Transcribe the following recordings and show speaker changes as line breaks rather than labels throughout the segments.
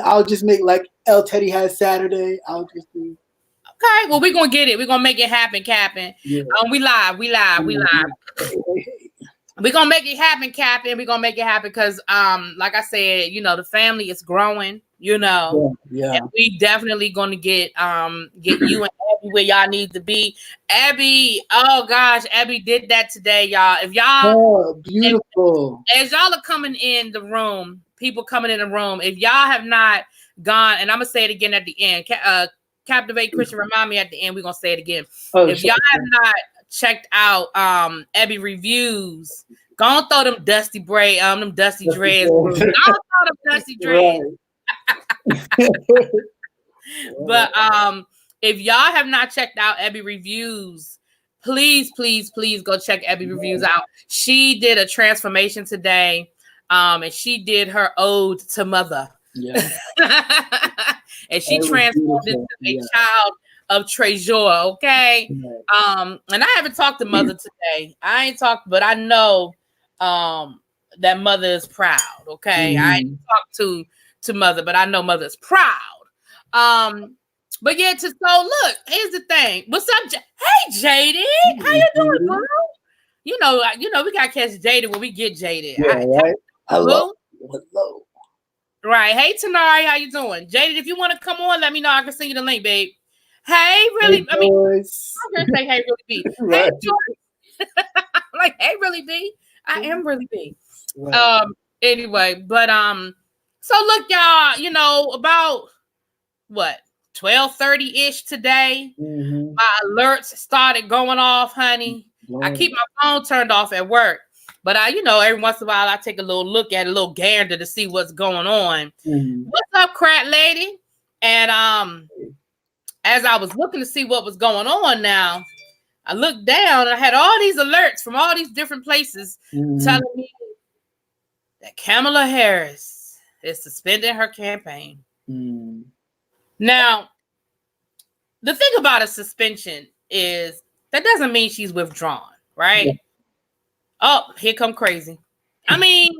I'll just make like El Teddy has Saturday. I'll just do.
Okay, well, we're gonna get it. We're gonna make it happen, Captain.
Yeah.
We live. We're gonna make it happen, Captain. We're gonna make it happen because, like I said, the family is growing.
Yeah.
And we definitely gonna get you and Abby where y'all need to be. Abby, oh gosh, Abby did that today, y'all. If y'all,
beautiful.
As y'all are coming in the room, people coming in the room. If y'all have not gone, and I'm gonna say it again at the end. Captivate Christian, remind me at the end. We're gonna say it again. If y'all have not checked out Abby reviews, go on throw them dusty braid, them dusty dreads. Go on throw them dusty dreads. But if y'all have not checked out Abby reviews, please go check Abby reviews out. She did a transformation today, and she did her ode to mother.
Yeah.
And she transformed into a child of treasure. Okay. And I haven't talked to mother today. I ain't talked, but I know that mother is proud. Okay. I ain't talked to mother, but I know mother is proud. But yeah, so look, here's the thing. What's up? Hey, Jaded. How you doing, bro? We gotta catch Jaded when we get Jaded.
Yeah, right. Hello.
Right. Hey, Tanari, how you doing? Jaded, if you want to come on, let me know. I can send you the link, babe. Hey, really? I'm gonna say, hey, really B. Right. Hey, Joyce. I'm like, hey, really B. I am really B. Right. Anyway, but so look, y'all. About what 12:30-ish today. My alerts started going off, honey. I keep my phone turned off at work. But every once in a while, I take a little look at a little gander to see what's going on. What's up, Crat Lady? And as I was looking to see what was going on now, I looked down and I had all these alerts from all these different places telling me that Kamala Harris is suspending her campaign. Now, the thing about a suspension is that doesn't mean she's withdrawn, right? Yeah. Oh, here come crazy. I mean,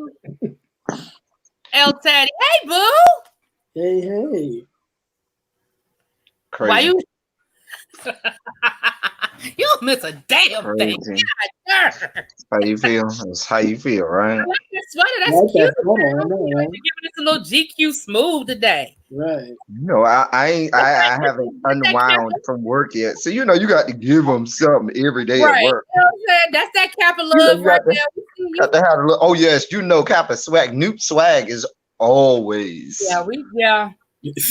El Teddy. Hey, boo.
Hey.
Crazy.
Why you? You don't miss a damn thing.
That's how you feel. That's how you feel, right?
I like that sweater. That's cute. You're giving us a little GQ smooth today.
Right.
I haven't unwound from work yet. So you got to give them something every day at work.
That's that Kappa love right there.
Got to have a little. Oh yes, Kappa swag. Newt swag is always.
Yeah.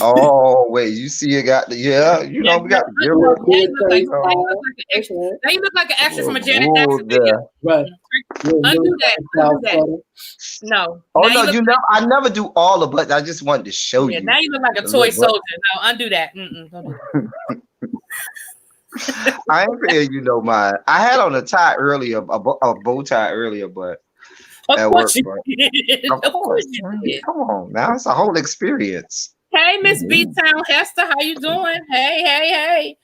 Always. You see, it got the we got the zero.
Now you look like an extra from a Janet Jackson video. Right. Undo that. No.
Oh no, I never do all the buttons. I just wanted to show you.
Now you look like a toy soldier. No, undo that. Don't do that.
I ain't paying mine. I had on a tie earlier, a bow tie earlier, but
of course you did.
Of course you did. Come on, now it's a whole experience.
Hey, Miss B-Town Hester, how you doing? Hey.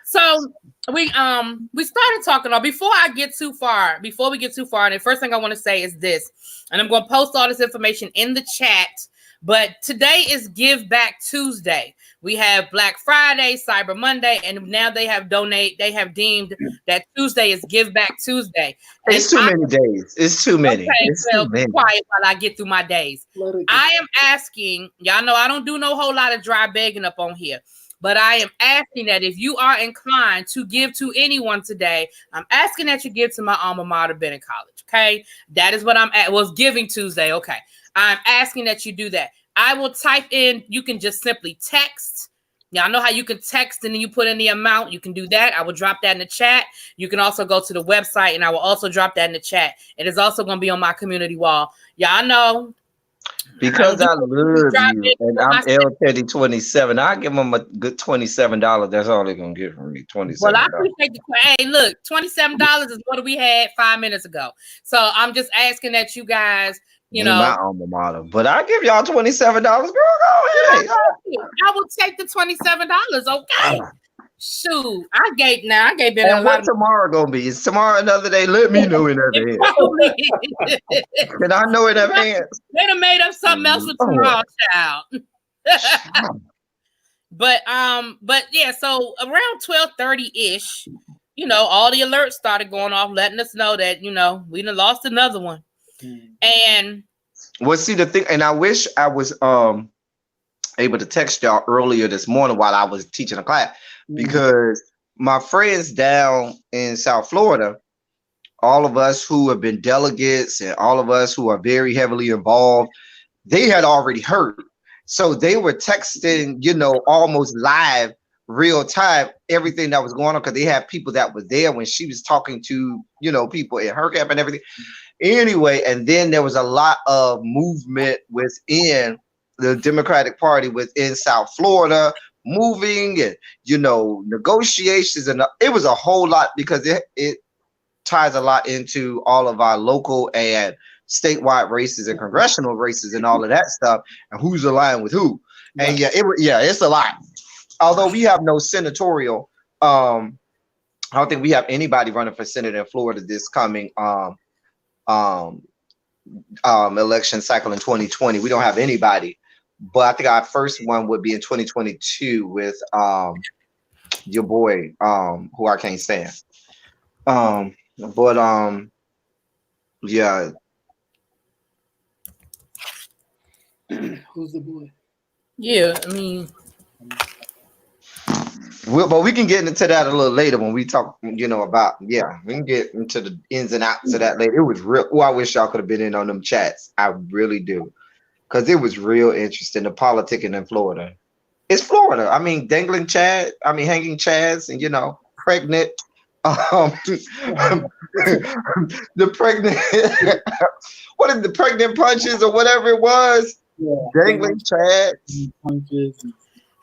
So we started talking before we get too far, the first thing I want to say is this, and I'm going to post all this information in the chat, but today is Give Back Tuesday. We have Black Friday, Cyber Monday, and now they have deemed that Tuesday is Give Back Tuesday.
It's too many days. It's too many.
Okay, be quiet while I get through my days. I am asking, y'all know I don't do no whole lot of dry begging up on here, but I am asking that if you are inclined to give to anyone today, I'm asking that you give to my alma mater, Bennett College, okay? That is what I'm at. Well, it's Giving Tuesday, okay. I'm asking that you do that. I will type in, you can just simply text. Y'all know how you can text and then you put in the amount. You can do that. I will drop that in the chat. You can also go to the website and I will also drop that in the chat. It is also going to be on my community wall. Y'all know.
Because I love you and I'm L Teddy 27, I'll give them a good $27. That's all they're going to get from me, $27.
Well, I appreciate hey, look, $27 is what we had 5 minutes ago. So I'm just asking that you guys,
my alma mater, but I give y'all $27. Girl, go ahead.
I will take the $27. Okay. Shoot, I gave it a lot.
What tomorrow gonna be? Is tomorrow another day? Let me know in advance. Can I know in advance?
They done made up something else for tomorrow, child. But yeah, so around 12:30-ish, all the alerts started going off, letting us know that, we done lost another one. And
well, see the thing, and I wish I was able to text y'all earlier this morning while I was teaching a class, because my friends down in South Florida, all of us who have been delegates and all of us who are very heavily involved, they had already heard. So they were texting, almost live, real time, everything that was going on, because they had people that were there when she was talking to, people in her camp and everything. Anyway, and then there was a lot of movement within the Democratic Party within South Florida, moving and, negotiations. And it was a whole lot, because it ties a lot into all of our local and statewide races and congressional races and all of that stuff, and who's aligned with who. And it's a lot. Although we have no senatorial, I don't think we have anybody running for Senate in Florida this coming election cycle in 2020. We don't have anybody, but I think our first one would be in 2022 with your boy, who I can't stand. Yeah.
Who's the boy?
Yeah, I mean,
but we can get into that a little later when we talk, about, we can get into the ins and outs of that later. It was real. Oh, I wish y'all could have been in on them chats. I really do. Because it was real interesting, the politicking in Florida. It's Florida. I mean, hanging chads and, pregnant. The pregnant, what is the pregnant punches or whatever it was? Dangling chads.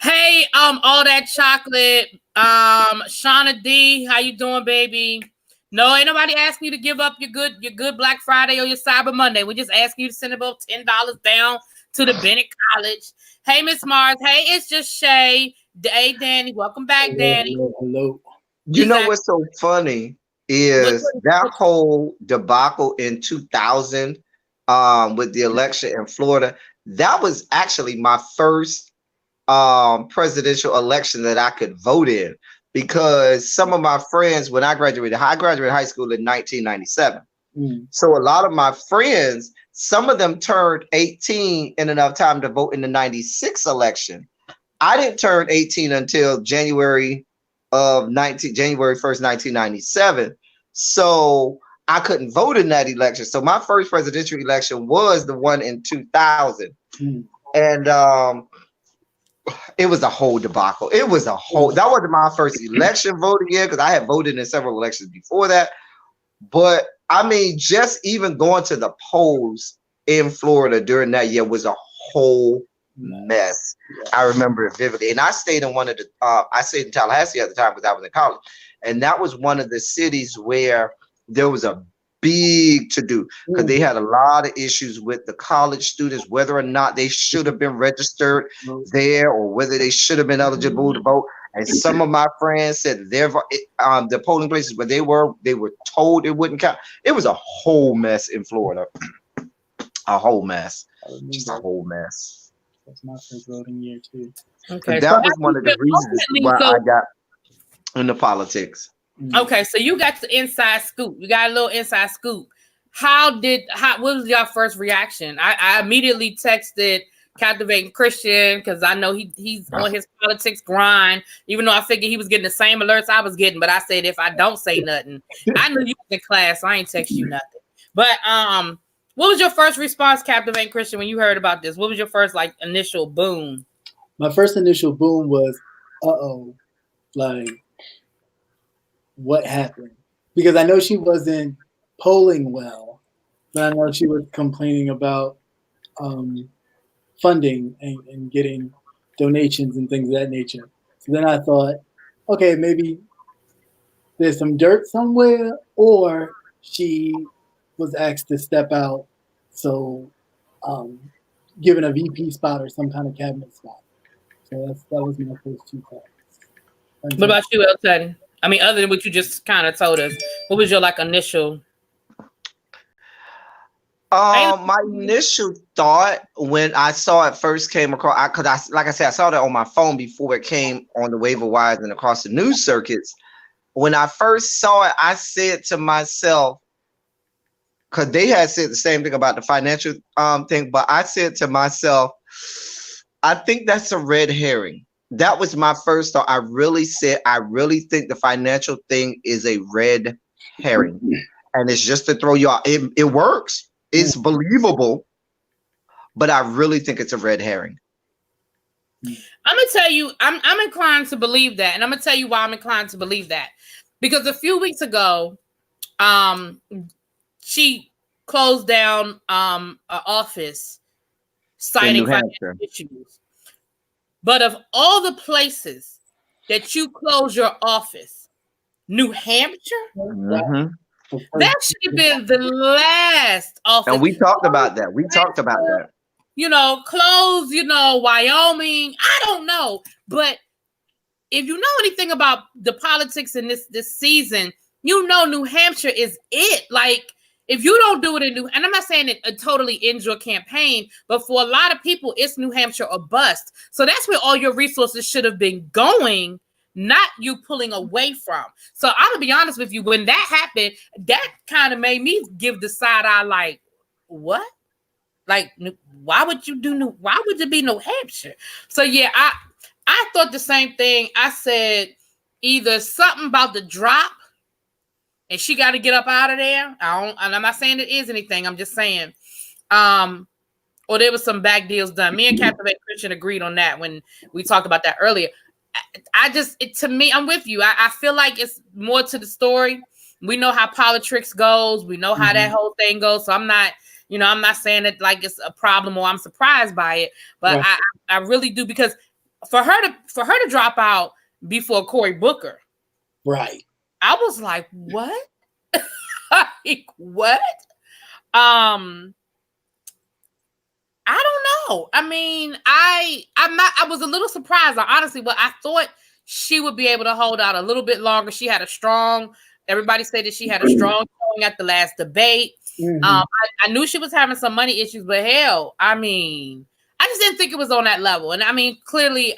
Hey, all that chocolate. Shauna D, how you doing, baby? No, ain't nobody asking you to give up your good Black Friday or your Cyber Monday. We're just asking you to send about $10 down to the Bennett College. Hey, Miss Mars. Hey, it's just Shay. Hey, Danny. Welcome back, Danny.
Hello.
You know what's so funny is that whole debacle in 2000 with the election in Florida. That was actually my first presidential election that I could vote in, because some of my friends, when I graduated high school in 1997. So a lot of my friends, some of them turned 18 in enough time to vote in the 96 election. I didn't turn 18 until January 1st, 1997. So I couldn't vote in that election. So my first presidential election was the one in 2000. And it was a whole debacle. That wasn't my first election voting year, because I had voted in several elections before that. But I mean, just even going to the polls in Florida during that year was a whole mess. I remember it vividly. And I stayed in I stayed in Tallahassee at the time because I was in college. And that was one of the cities where there was a big to do, because they had a lot of issues with the college students, whether or not they should have been registered there or whether they should have been eligible to vote. And some of my friends said the polling places where they were told it wouldn't count. It was a whole mess in Florida. A whole mess. Just a whole mess.
That's my first voting year too.
Okay.
And that was one of the reasons why I got into politics.
Okay, so you got the inside scoop. You got a little inside scoop. What was your first reaction? I immediately texted Captivating Christian, because I know he's on his politics grind, even though I figured he was getting the same alerts I was getting. But I said, if I don't say nothing, I knew you was in class, so I ain't text you nothing. But what was your first response, Captivating Christian, when you heard about this? What was your first initial boom?
My first initial boom was, what happened? Because I know she wasn't polling well, but I know she was complaining about funding and getting donations and things of that nature. So then I thought, okay, maybe there's some dirt somewhere, or she was asked to step out, so given a VP spot or some kind of cabinet spot. So that was my first two thoughts.
What about you, El Teddy? I mean, other than what you just kind of told us, what was your initial?
My initial thought when I saw it first came across, because like I said, I saw that on my phone before it came on the waiver wires and across the news circuits. When I first saw it, I said to myself, because they had said the same thing about the financial thing, but I said to myself, I think that's a red herring. That was my first thought. I really think the financial thing is a red herring, and it's just to throw you out. It works. It's believable, but I really think it's a red herring.
I'm gonna tell you, I'm inclined to believe that, and I'm gonna tell you why I'm inclined to believe that. Because a few weeks ago, she closed down an office citing financial issues. But of all the places that you close your office, New Hampshire.
Mm-hmm.
That should have been the last office.
And we talked about that.
Close, Wyoming. I don't know. But if you know anything about the politics in this season, New Hampshire is it. Like, if you don't do it and I'm not saying it totally ends your campaign, but for a lot of people, it's New Hampshire or bust. So that's where all your resources should have been going, not you pulling away from. So I'm gonna be honest with you, when that happened, that kind of made me give the side eye, like, what? Like, why would you why would it be New Hampshire? So yeah, I thought the same thing. I said either something about the drop and she got to get up out of there. And I'm not saying it is anything. I'm just saying, or there was some back deals done. Me and Captivate Christian agreed on that when we talked about that earlier. To me, I'm with you. I feel like it's more to the story. We know how politics goes. We know how that whole thing goes. So I'm not saying it like it's a problem or I'm surprised by it, but right. I really do, because for her to drop out before Cory Booker,
right?
I was like, what? Like, what? I don't know. I mean, I was a little surprised, honestly, but I thought she would be able to hold out a little bit longer. She had everybody said that she had a strong showing at the last debate. Mm-hmm. I knew she was having some money issues, but hell, I mean, I just didn't think it was on that level. And I mean, clearly,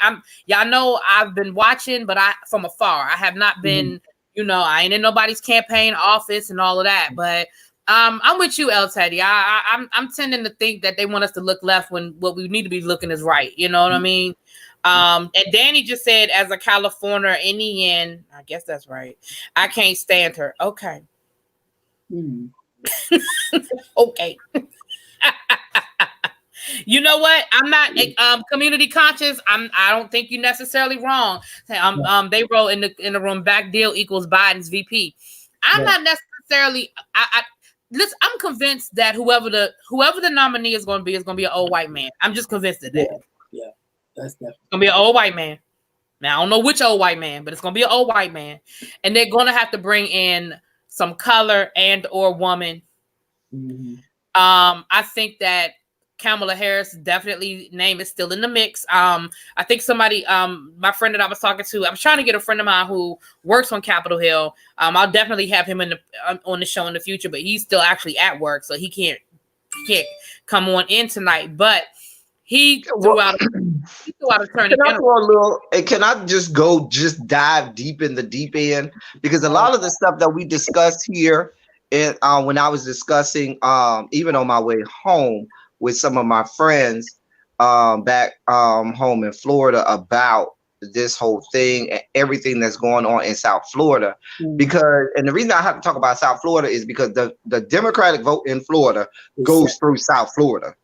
y'all know I've been watching, but from afar. I have not been, I ain't in nobody's campaign office and all of that. But I'm with you, El Teddy. I'm tending to think that they want us to look left when what we need to be looking is right. You know what I mean? And Danny just said, as a California, in the end, I guess that's right, I can't stand her. Okay. Okay. You know what? I'm not community conscious. I don't think you're necessarily wrong. They wrote in the room, back deal equals Biden's VP. I'm not necessarily. Listen, I'm convinced that whoever the nominee is going to be an old white man. I'm just convinced of that.
Yeah, that's definitely
going to be an old white man. Now I don't know which old white man, but it's going to be an old white man, and they're going to have to bring in some color and or woman. Mm-hmm. I think that Kamala Harris definitely name is still in the mix. I think somebody, my friend that I was talking to, I was trying to get a friend of mine who works on Capitol Hill. I'll definitely have him on the show in the future, but he's still actually at work, so he can't come on in tonight. But he threw out a turn.
Can I just dive deep in the deep end? Because a lot of the stuff that we discussed here, and when I was discussing, even on my way home with some of my friends back home in Florida about this whole thing and everything that's going on in South Florida. Because, and the reason I have to talk about South Florida is because the Democratic vote in Florida goes through South Florida.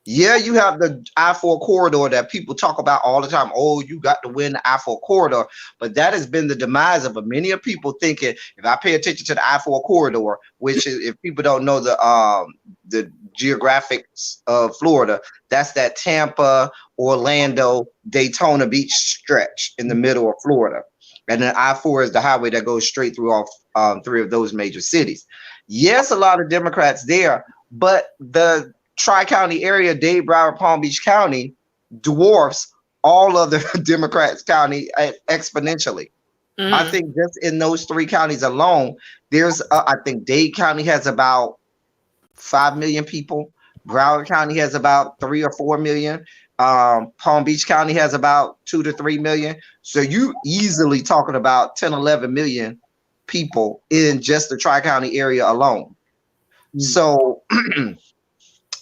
Yeah, you have the I-4 corridor that people talk about all the time. Oh, you got to win the I-4 corridor. But that has been the demise of many of people thinking, if I pay attention to the I-4 corridor, which is, if people don't know the geographics of Florida, that's that Tampa, Orlando, Daytona Beach stretch in the middle of Florida. And then I-4 is the highway that goes straight through all three of those major cities. Yes, a lot of Democrats there, but the Tri-County area, Dade, Broward, Palm Beach County, dwarfs all other Democrats county exponentially. Mm-hmm. I think just in those three counties alone, there's I think Dade County has about 5 million people. Broward County has about 3 or 4 million. Palm Beach County has about 2 to 3 million. So you easily talking about 10, 11 million people in just the Tri-County area alone. So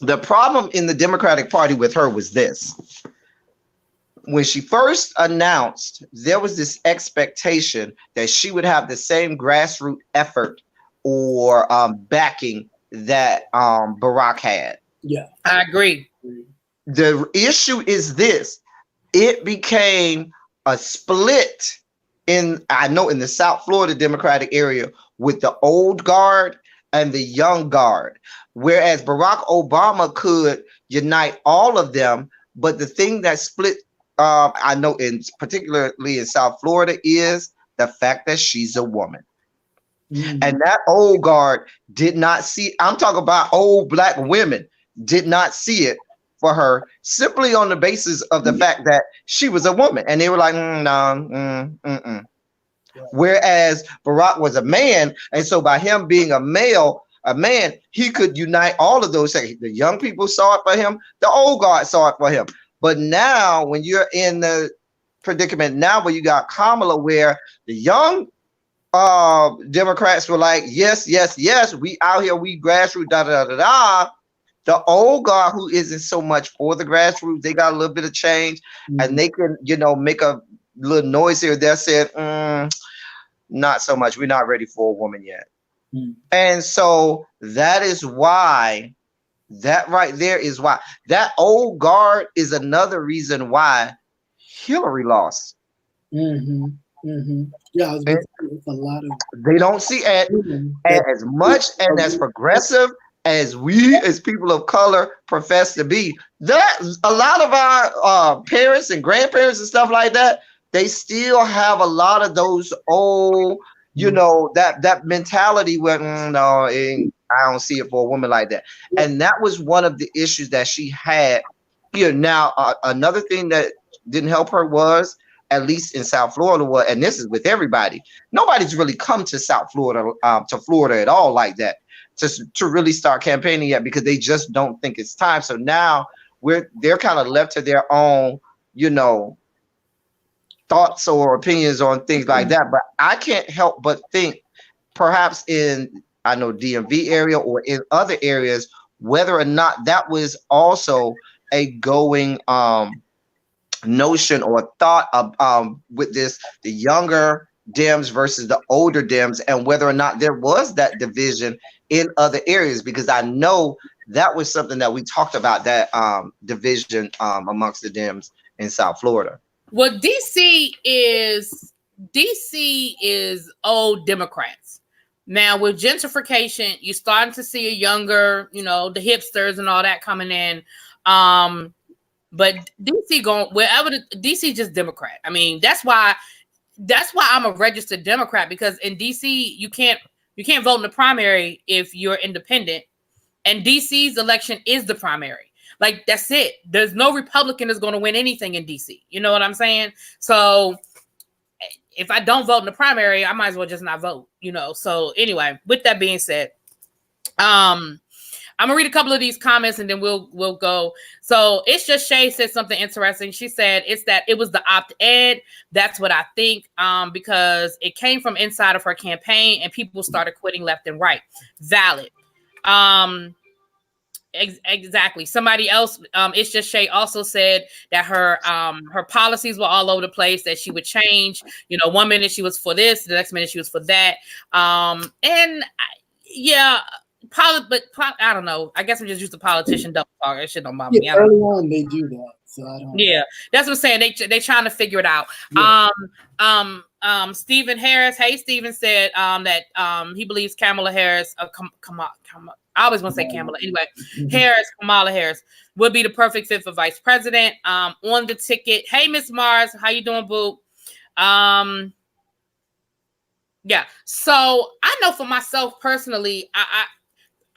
the problem in the Democratic Party with her was this. When she first announced, there was this expectation that she would have the same grassroots effort or backing that Barack had.
Yeah,
I agree.
The issue is this. It became a split in the South Florida Democratic area with the old guard and the young guard, whereas Barack Obama could unite all of them. But the thing that split, I know, particularly in South Florida, is the fact that she's a woman. And that old guard did not see, I'm talking about old Black women, did not see it for her simply on the basis of the fact that she was a woman. And they were like, no. Whereas Barack was a man. And so by him being a man, he could unite all of those things. The young people saw it for him. The old guard saw it for him. But now when you're in the predicament now where you got Kamala, where the young Democrats were like, yes, we out here, we grassroots, da. The old guard, who isn't so much for the grassroots, they got a little bit of change, and they can, make a little noise here. They said, not so much. We're not ready for a woman yet. And so that is why, that right there is why that old guard is another reason why Hillary lost.
Yeah, it's a lot of.
They don't see it as much and as progressive as we as people of color profess to be. That a lot of our parents and grandparents and stuff like that, they still have a lot of those old, that mentality where no, I don't see it for a woman like that. And that was one of the issues that she had here. Now, another thing that didn't help her was, at least in South Florida, and this is with everybody, nobody's really come to South Florida, to Florida at all like that, to really start campaigning yet, because they just don't think it's time. So now they're kind of left to their own, thoughts or opinions on things like that. But I can't help but think perhaps in, I know, DMV area or in other areas, whether or not that was also a going notion or thought of with this, the younger Dems versus the older Dems, and whether or not there was that division in other areas, because I know that was something that we talked about, that division amongst the Dems in South Florida.
Well, DC is old Democrats. Now with gentrification, you're starting to see a younger, the hipsters and all that coming in. But DC going wherever DC just Democrat. I mean, that's why I'm a registered Democrat, because in DC you can't vote in the primary if you're independent, and DC's election is the primary. Like, that's it. There's no Republican that's going to win anything in DC. You know what I'm saying? So if I don't vote in the primary, I might as well just not vote. So anyway, with that being said, I'm gonna read a couple of these comments and then we'll go. So It's Just Shay said something interesting. She said it was the opt-ed. That's what I think, because it came from inside of her campaign and people started quitting left and right. Valid. Exactly. Somebody else, It's Just Shay, also said that her policies were all over the place, that she would change. 1 minute she was for this, the next minute she was for that. But I don't know. I guess I'm just used to politician double talk. That shit don't bother me.
Early on they do that, so I don't.
Yeah, that's what I'm saying. They trying to figure it out. Yeah. Stephen Harris. Hey, Stephen said that he believes Kamala Harris. I always want to say Kamala. Anyway, Kamala Harris would be the perfect fit for vice president. On the ticket. Hey, Miss Mars, how you doing, boo? Yeah. So I know for myself personally,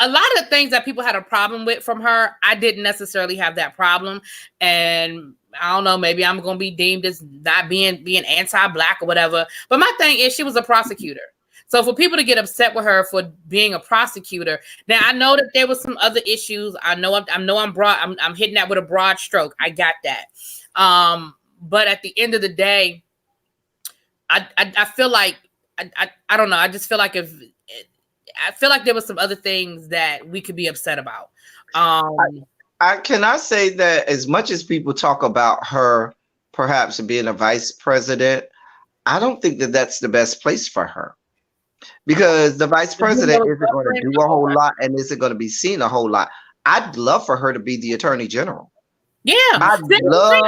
a lot of things that people had a problem with from her, I didn't necessarily have that problem. And I don't know, maybe I'm going to be deemed as not being anti-Black or whatever. But my thing is, she was a prosecutor. So for people to get upset with her for being a prosecutor, now I know that there was some other issues. I'm hitting that with a broad stroke. I got that. But at the end of the day, I feel like I don't know. I just feel like I feel like there was some other things that we could be upset about.
Can I say that as much as people talk about her perhaps being a vice president, I don't think that that's the best place for her. Because the vice president isn't going to do a whole lot and isn't going to be seen a whole lot. I'd love for her to be the attorney general.
Yeah.
I'd love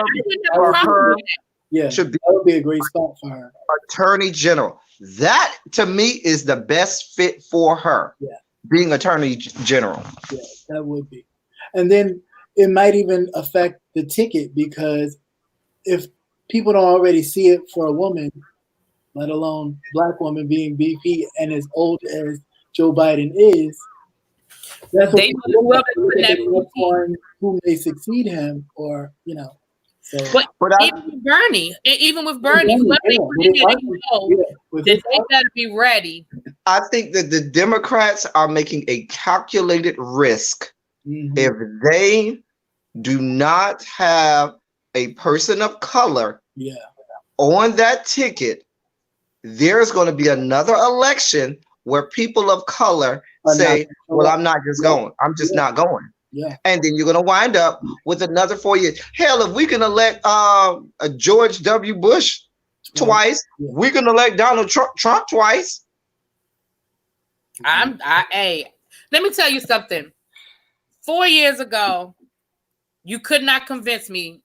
for her
to be, that would be a great spot for her.
Attorney general. That, to me, is the best fit for her.
Yeah.
Being attorney general.
Yeah, that would be. And then it might even affect the ticket, because if people don't already see it for a woman, let alone black woman being VP and as old as Joe Biden is, that's who may succeed him, or So,
but even with Bernie, they gotta be ready.
I think that the Democrats are making a calculated risk if they do not have a person of color on that ticket. There's going to be another election where people of color say, well, I'm not just going. I'm just not going.
Yeah.
And then you're going to wind up with another 4 years. Hell, if we can elect George W. Bush twice, we can elect Donald Trump twice.
Hey, let me tell you something. 4 years ago, you could not convince me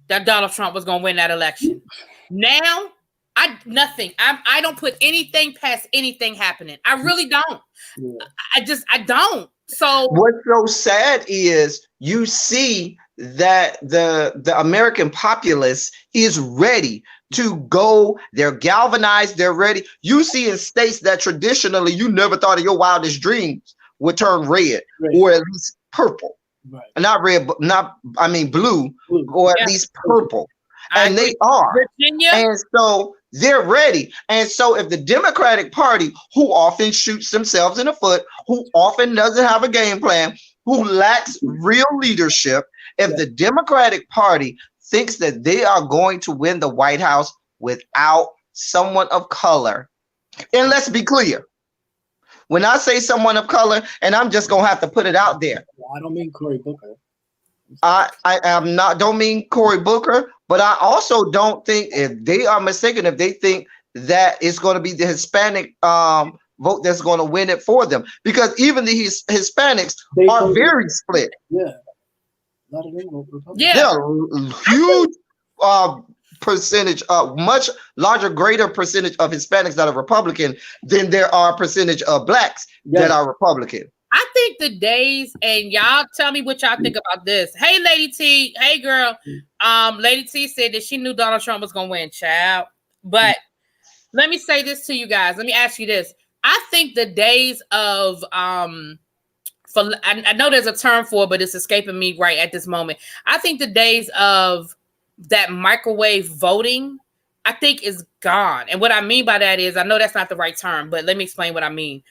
that Donald Trump was going to win that election. Now, I don't put anything past anything happening. I really don't. Yeah. I don't. So
what's so sad is you see that the American populace is ready to go. They're galvanized. They're ready. You see in states that traditionally you never thought in your wildest dreams would turn red. Or at least purple.
Right.
Not red, blue. Or at least purple. And they are.
Virginia.
And so they're ready. And so if the Democratic Party, who often shoots themselves in the foot, who often doesn't have a game plan, who lacks real leadership, if the Democratic Party thinks that they are going to win the White House without someone of color, and let's be clear, when I say someone of color, and I'm just going to have to put it out there.
I don't mean Cory Booker.
Don't mean Cory Booker, but I also don't think, if they are mistaken, if they think that it's going to be the Hispanic vote that's going to win it for them, because even the Hispanics are very split.
Yeah, not a Republican.
Yeah, huge percentage, much larger, greater percentage of Hispanics that are Republican than there are percentage of blacks that are Republican.
I think the days, and y'all tell me what y'all think about this. Hey, Lady T. Hey, girl. Lady T said that she knew Donald Trump was going to win, child. But let me say this to you guys. Let me ask you this. I think the days of, I know there's a term for it, but it's escaping me right at this moment. I think the days of that microwave voting, I think is gone. And what I mean by that is, I know that's not the right term, but let me explain what I mean.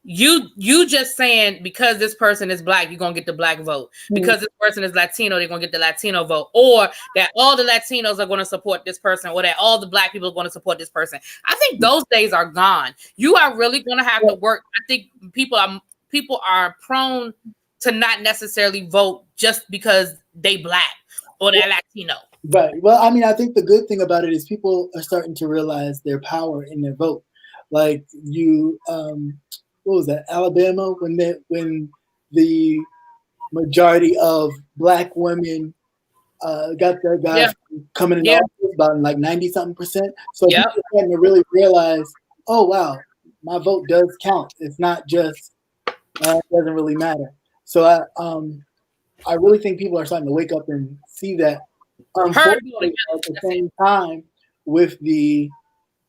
You just saying because this person is black, you're gonna get the black vote. Because this person is Latino, they're gonna get the Latino vote, or that all the Latinos are gonna support this person, or that all the black people are gonna support this person. I think those days are gone. You are really gonna have to work. I think people are prone to not necessarily vote just because they black or they're Latino.
Right. Well, I mean, I think the good thing about it is people are starting to realize their power in their vote. Like what was that? Alabama, when the majority of black women got their guys coming in office, about like 90-something%. So people are starting to really realize, oh wow, my vote does count. It's not just it doesn't really matter. So I really think people are starting to wake up and see that. Unfortunately, at the same time, with the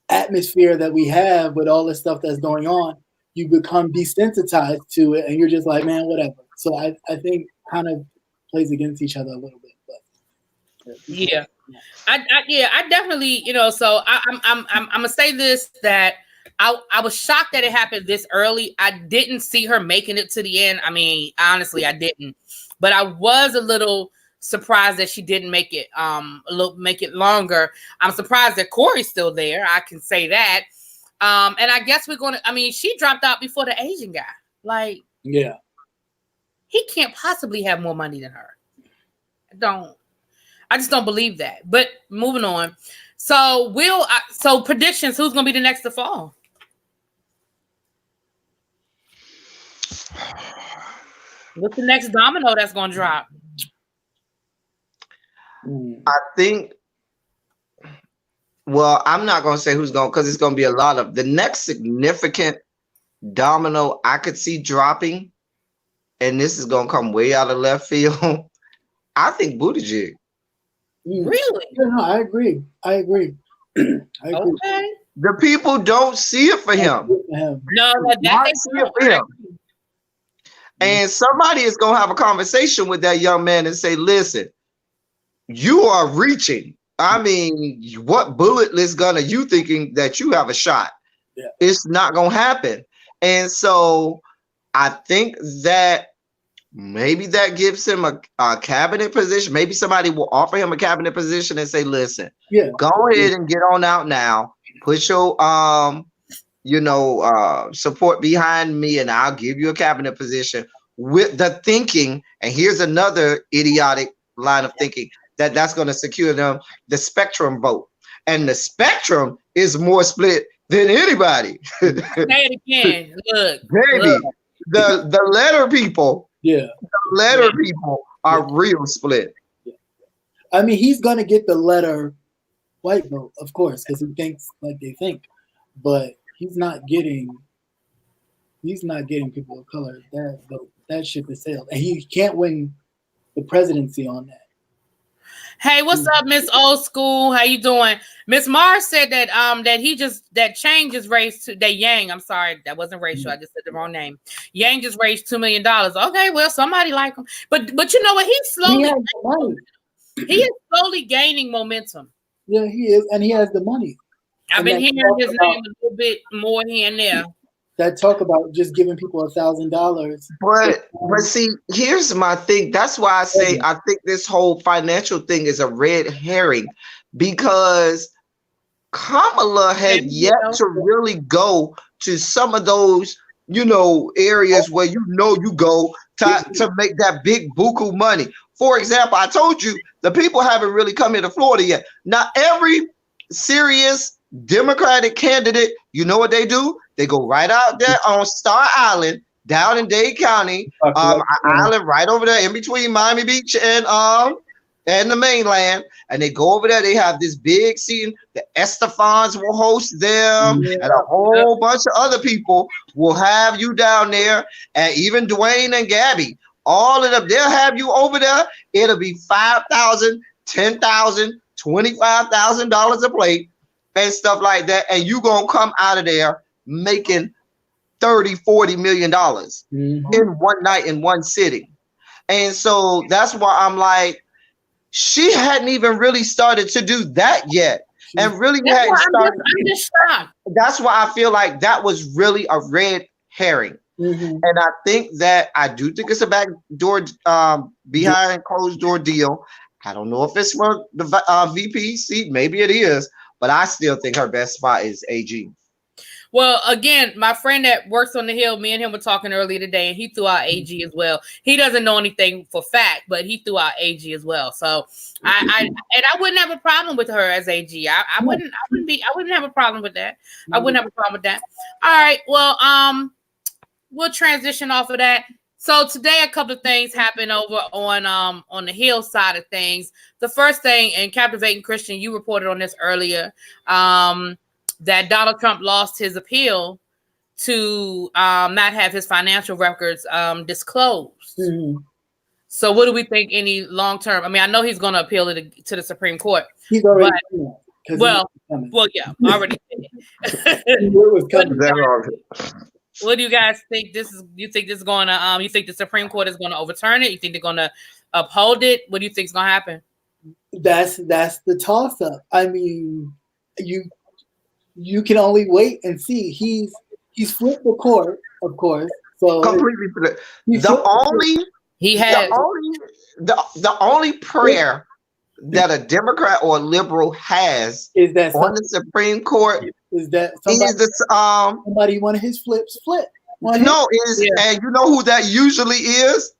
atmosphere that we have, with all the stuff that's going on, you become desensitized to it, and you're just like, man, whatever. So I think kind of plays against each other a little bit. But
I definitely, so I'm gonna say this, that I was shocked that it happened this early. I didn't see her making it to the end. I mean, honestly, I didn't. But I was a little surprised that she didn't make it make it longer. I'm surprised that Corey's still there. I can say that. And I guess she dropped out before the Asian guy. Like,
yeah.
He can't possibly have more money than her. I just don't believe that. But moving on. So predictions, who's gonna be the next to fall? What's the next domino that's gonna drop?
I think, well, I'm not gonna say who's going, because it's gonna be a lot of the next significant domino I could see dropping, and this is gonna come way out of left field. I think Buttigieg.
Really?
Yeah, no, I agree. Okay.
The people don't see it for him.
No, that's
see it for him. And somebody is gonna have a conversation with that young man and say, "Listen, you are reaching. I mean, what bullet list gun are you thinking that you have a shot?
Yeah.
It's not gonna happen." And so I think that maybe that gives him a cabinet position. Maybe somebody will offer him a cabinet position and say, "Listen, go ahead and get on out now. Put your support behind me, and I'll give you a cabinet position," with the thinking. And here's another idiotic line of thinking, that's going to secure them the spectrum vote. And the spectrum is more split than anybody.
Say it again. Look.
Baby, the letter people, the letter people are real split.
I mean, he's going to get the letter white vote, of course, because he thinks like they think. But he's not getting people of color that vote. That ship is sailed. And he can't win the presidency on that.
Hey, what's up, Miss Old School? How you doing? Miss Mars said that that Chang just raised that Yang. I'm sorry, that wasn't racial. I just said the wrong name. Yang just raised $2 million. Okay, well, somebody like him. But you know what? He is slowly gaining momentum.
Yeah, he is, and he has the money.
I've been hearing his name a little bit more here and there.
That talk about just giving people $1,000.
But see, here's my thing. That's why I say I think this whole financial thing is a red herring, because Kamala had yet to really go to some of those, areas where you go to make that big buku money. For example, I told you the people haven't really come into Florida yet. Now, every serious Democratic candidate, you know what they do? They go right out there on Star Island, down in Dade County, island right over there in between Miami Beach and the mainland, and they go over there. They have this big scene. The Estefans will host them, and a whole bunch of other people will have you down there, and even Dwayne and Gabby. All of them, they'll have you over there. It'll be $5,000, $10,000, $25,000 a plate and stuff like that. And you gonna come out of there making $30-40 million in one night, in one sitting. And so that's why I'm like, she hadn't even really started to do that yet. And really hadn't started.
I'm just shocked.
That's why I feel like that was really a red herring. And I think I do think it's a backdoor, behind closed door deal. I don't know if it's for the VP seat. Maybe it is, but I still think her best spot is AG.
Well, again, my friend that works on the Hill, me and him were talking earlier today, and he threw out AG as well. He doesn't know anything for fact, but he threw out AG as well. So I wouldn't have a problem with her as AG. I wouldn't have a problem with that. I wouldn't have a problem with that. All right. Well, we'll transition off of that. So today, a couple of things happened over on the Hill side of things. The first thing, and Captivating Christian, you reported on this earlier, that Donald Trump lost his appeal to not have his financial records disclosed. So what do we think any long term? I mean, I know he's going to appeal it to the Supreme Court. He's already yeah, already did it. What do you guys think this is? You think this is going to? You think the Supreme Court is going to overturn it? You think they're going to uphold it? What do you think is going to happen?
That's the toss up. I mean, you can only wait and see. He's flipped the court, of course. So
completely flipped.
He has
The only prayer that a Democrat or a liberal has
is that
on the Supreme Court
is that
somebody
one of his flips flip.
and you know who that usually is?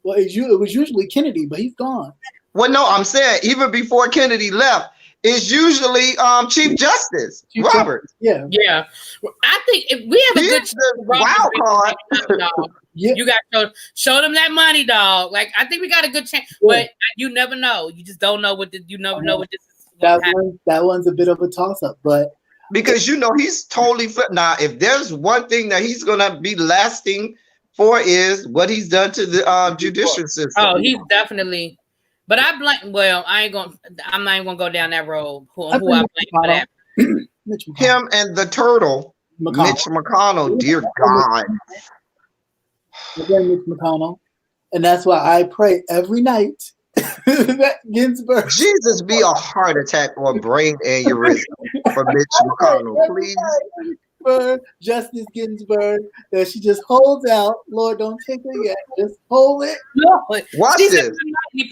Well, it was usually Kennedy, but he's gone.
Well, no, I'm saying even before Kennedy left, it's usually Chief Justice Roberts.
Yeah.
I think if we have a good
wild card.
You got to show them that money, dog. Like I think we got a good chance, but you never know. You just don't know what this is.
That one's a bit of a toss up, but
because he's totally flipped. Now, if there's one thing that he's gonna be lasting for is what he's done to the judicial system.
Oh, he's definitely. But I blame. Well, I'm not even gonna go down that road. Who I blame for that?
Him and the turtle, Mitch McConnell. Dear God.
Again, Mitch McConnell, and that's why I pray every night that Ginsburg.
Jesus be a heart attack or brain aneurysm for Mitch McConnell, please.
For Justice Ginsburg, that she just holds out. Lord, don't take her yet. Just hold it.
Watch this.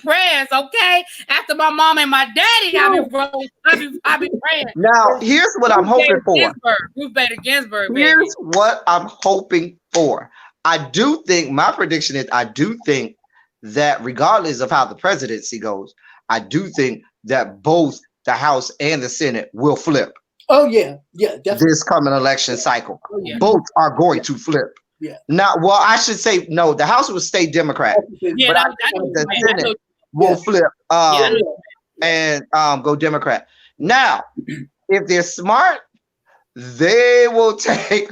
Prayers, okay? After my mom and my daddy, I be praying.
Now, here's what I'm hoping for.
Ruth Bader Ginsburg.
Here's what I'm hoping for. My prediction is I do think that regardless of how the presidency goes, I do think that both the House and the Senate will flip.
Oh, yeah, definitely.
This coming election cycle.
Oh, yeah.
Both are going to flip.
Yeah.
Now, well, I should say, no, the House will stay Democrat.
Yeah,
but I think the Senate will flip and go Democrat. Now, if they're smart, they will take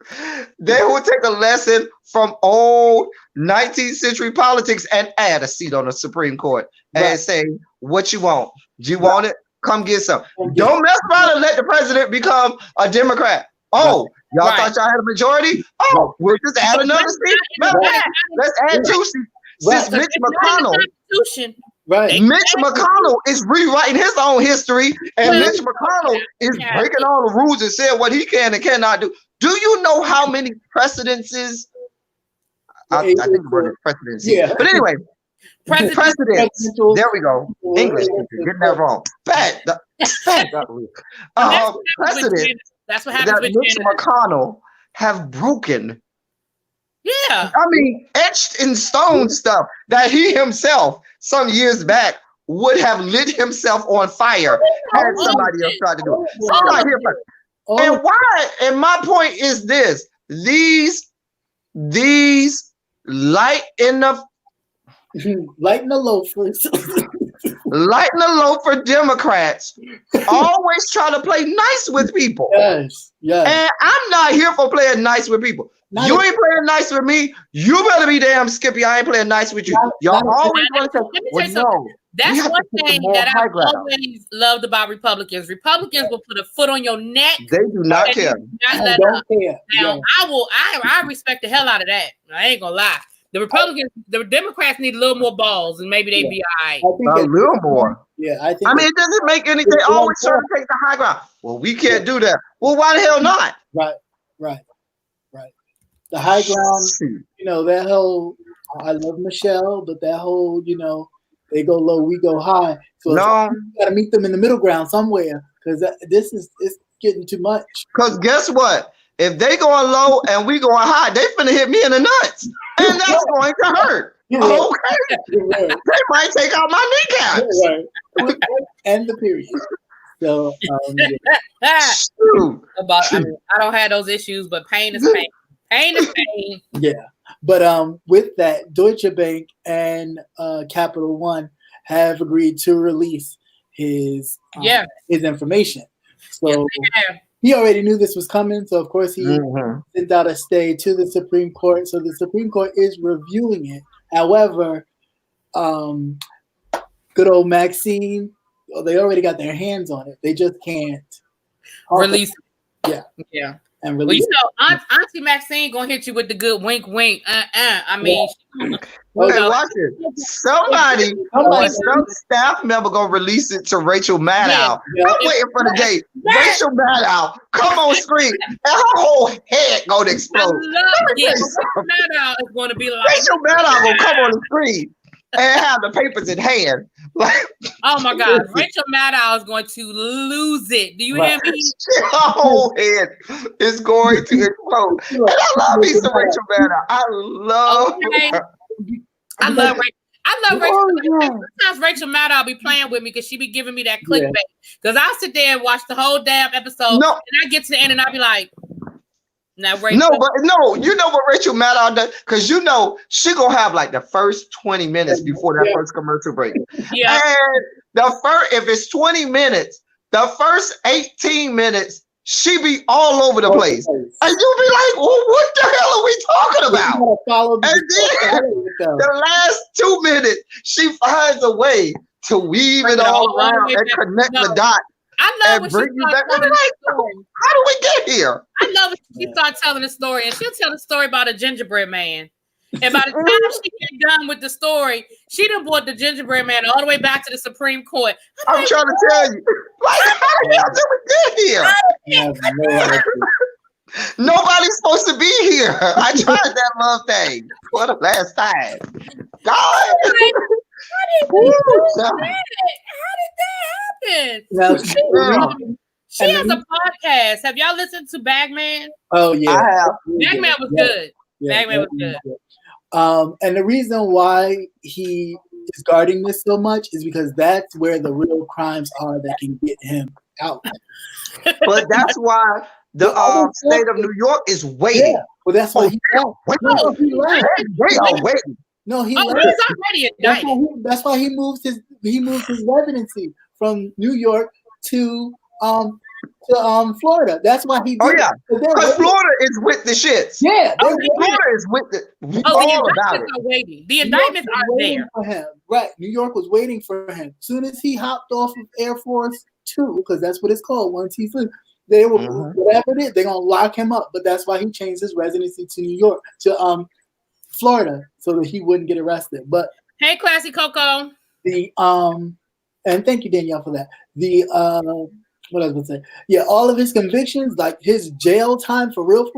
a lesson from old 19th century politics and add a seat on the Supreme Court and say, what you want? Do you want it? Come get some. Don't mess around and let the president become a Democrat. Oh, y'all thought y'all had a majority? Oh, we'll just add another seat. Let's add 2 seats. Since Mitch McConnell, Mitch McConnell is rewriting his own history, and Mitch McConnell is breaking all the rules and saying what he can and cannot do. Do you know how many precedences? I think the word is presidency. Yeah. But anyway, precedents. There we go. English, getting that wrong. Precedents.
That's what happens with
Mitch McConnell have broken.
Yeah.
I mean, etched in stone stuff that he himself, some years back, would have lit himself on fire had somebody else tried to do it. So I'm not here for it. And why? And my point is this: these lighten the
loafers.
Lighten the load for Democrats always try to play nice with people.
Yes.
And I'm not here for playing nice with people. You ain't playing nice with me. You better be damn Skippy. I ain't playing nice with you. Y'all always want to say, well, no.
That's one thing that I've always loved about Republicans. Republicans will put a foot on your neck.
They do not care.
Don't care.
Now, I respect the hell out of that. I ain't gonna lie. The Democrats need a little more balls, and maybe they'd be all right.
A little more.
Yeah, I think.
I mean, it doesn't make anything. They always try to take the high ground. Well, we can't do that. Well, why the hell not?
Right. The high ground. That whole. I love Michelle, but that whole, they go low, we go high. So you got to meet them in the middle ground somewhere, because it's getting too much.
Because guess what? If they going low and we going high, they finna hit me in the nuts, and that's going to hurt. Okay, they might take out my kneecaps.
And the period. So
I don't have those issues, but pain is pain. Pain is pain.
Yeah, but with that, Deutsche Bank and Capital One have agreed to release his information. So. He already knew this was coming, so of course he sent out a stay to the Supreme Court. So the Supreme Court is reviewing it. However, good old Maxine, they already got their hands on it. They just can't
release it.
Yeah. and
Well,
release.
Auntie Maxine gonna hit you with the good wink, wink. I mean,
Hey, watch it. Somebody or some staff member gonna release it to Rachel Maddow. I'm waiting for the day. Rachel Maddow come on screen and her whole head gonna explode.
Rachel Maddow is gonna be like
Rachel Maddow gonna come on the screen and have the papers in hand.
Oh my God, Rachel Maddow is going to lose it. Do you hear me?
Her whole head is going to explode. And I love me some Rachel Maddow. I love her.
I love Rachel. Sometimes Rachel Maddow be playing with me because she be giving me that clickbait. Because I'll sit there and watch the whole damn episode, and I get to the end and I'll be like, "Now, Rachel."
You know what Rachel Maddow does? Because you know she gonna have like the first 20 minutes before that first commercial break.
Yeah.
And if it's 20 minutes, the first 18 minutes. She be all over the place. And you be like, well, what the hell are we talking about? And then the last 2 minutes, she finds a way to weave it all around and connect the dots.
I love when she starts telling the story.
How do we get here?
I love when she starts telling the story, and she'll tell the story about a gingerbread man. And by the time she get done with the story, she done brought the gingerbread man all the way back to the Supreme Court.
I'm trying to tell you. Like, how the hell did we get here? Nobody's supposed to be here. I tried that love thing for the last time. God.
How did that happen? She has a podcast. Have y'all listened to Bagman?
Oh, yeah.
I have.
Bagman was good. Bagman was good.
And the reason why he is guarding this so much is because that's where the real crimes are that can get him out.
But that's why the state of New York is waiting.
Yeah, well, that's why he left.
Waiting.
No, he
left.
He's already indicted. That's why he moved his residency from New York to Florida. That's why he did.
Oh yeah, because Florida is with the shits.
Yeah,
Florida is with all about
it. The indictments are there
for him. Right, New York was waiting for him. As soon as he hopped off of Air Force 2, because that's what it's called, once he flew, they were whatever it is, they're gonna lock him up. But that's why he changed his residency to New York, to Florida, so that he wouldn't get arrested. But
hey, Classy Coco.
And thank you, Danielle, for that. What I was going to say. Yeah, all of his convictions, like his jail time for real,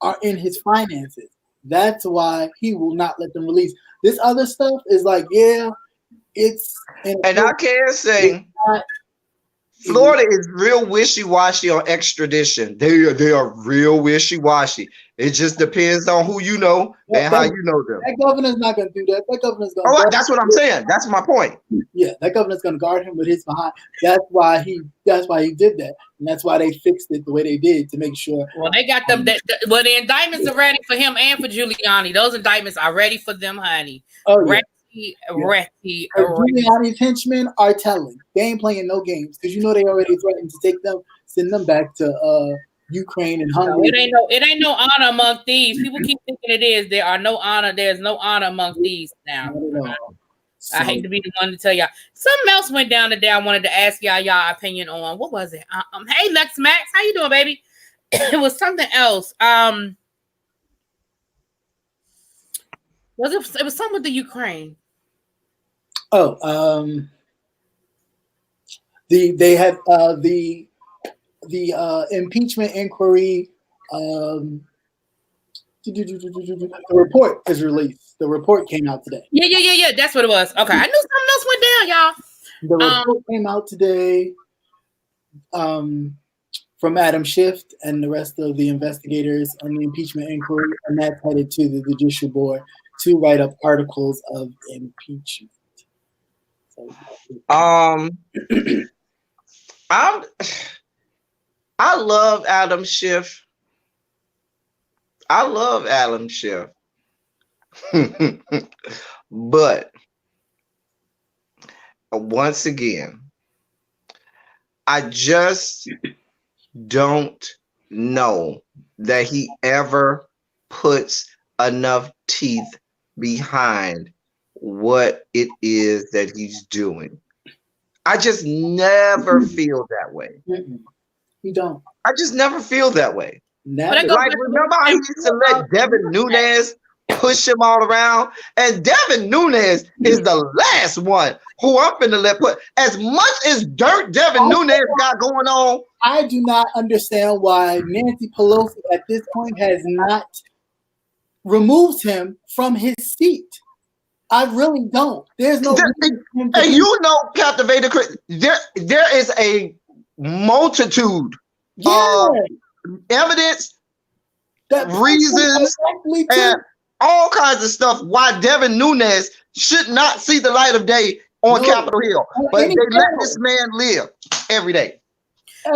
are in his finances. That's why he will not let them release. This other stuff is like, it's...
And I can say, Florida is real wishy-washy on extradition. They are real wishy-washy. It just depends on who you know and how you know them.
That governor's not going to do that. That governor's going to...
that's what I'm saying. That's my point.
Yeah, that governor's going to guard him with his behind. That's why he did that. And that's why they fixed it the way they did, to make sure.
Well, they got them. The indictments are ready for him and for Giuliani. Those indictments are ready for them, honey. Oh, yeah.
Giuliani's henchmen are telling. They ain't playing no games, because they already threatened to send them back to Ukraine and Hungary.
It ain't no honor among thieves. People keep thinking it is. There's no honor among thieves now. I hate to be the one to tell y'all. Something else went down today. I wanted to ask y'all opinion on. What was it? Hey, Lex Max, how you doing, baby? It was something else. It was something with the Ukraine.
They had the impeachment inquiry. The report is released. The report came out today.
Yeah. That's what it was. Okay, I knew something else went down, y'all.
The report came out today from Adam Schiff and the rest of the investigators on the impeachment inquiry, and that's headed to the Judicial Board to write up articles of impeachment. So,
I love Adam Schiff. But once again, I just don't know that he ever puts enough teeth behind what it is that he's doing. I just never feel that way.
You don't.
I just never feel that way. Like, remember how he used to let Devin Nunes push him all around? And Devin Nunes is the last one who I'm finna let put. As much as dirt Devin Nunes got going on,
I do not understand why Nancy Pelosi at this point has not removed him from his seat. I really don't. There's no.
And you know, Captivated Chris, there is a multitude of evidence, reasons, and all kinds of stuff why Devin Nunes should not see the light of day on Capitol Hill. But they let this man live every day.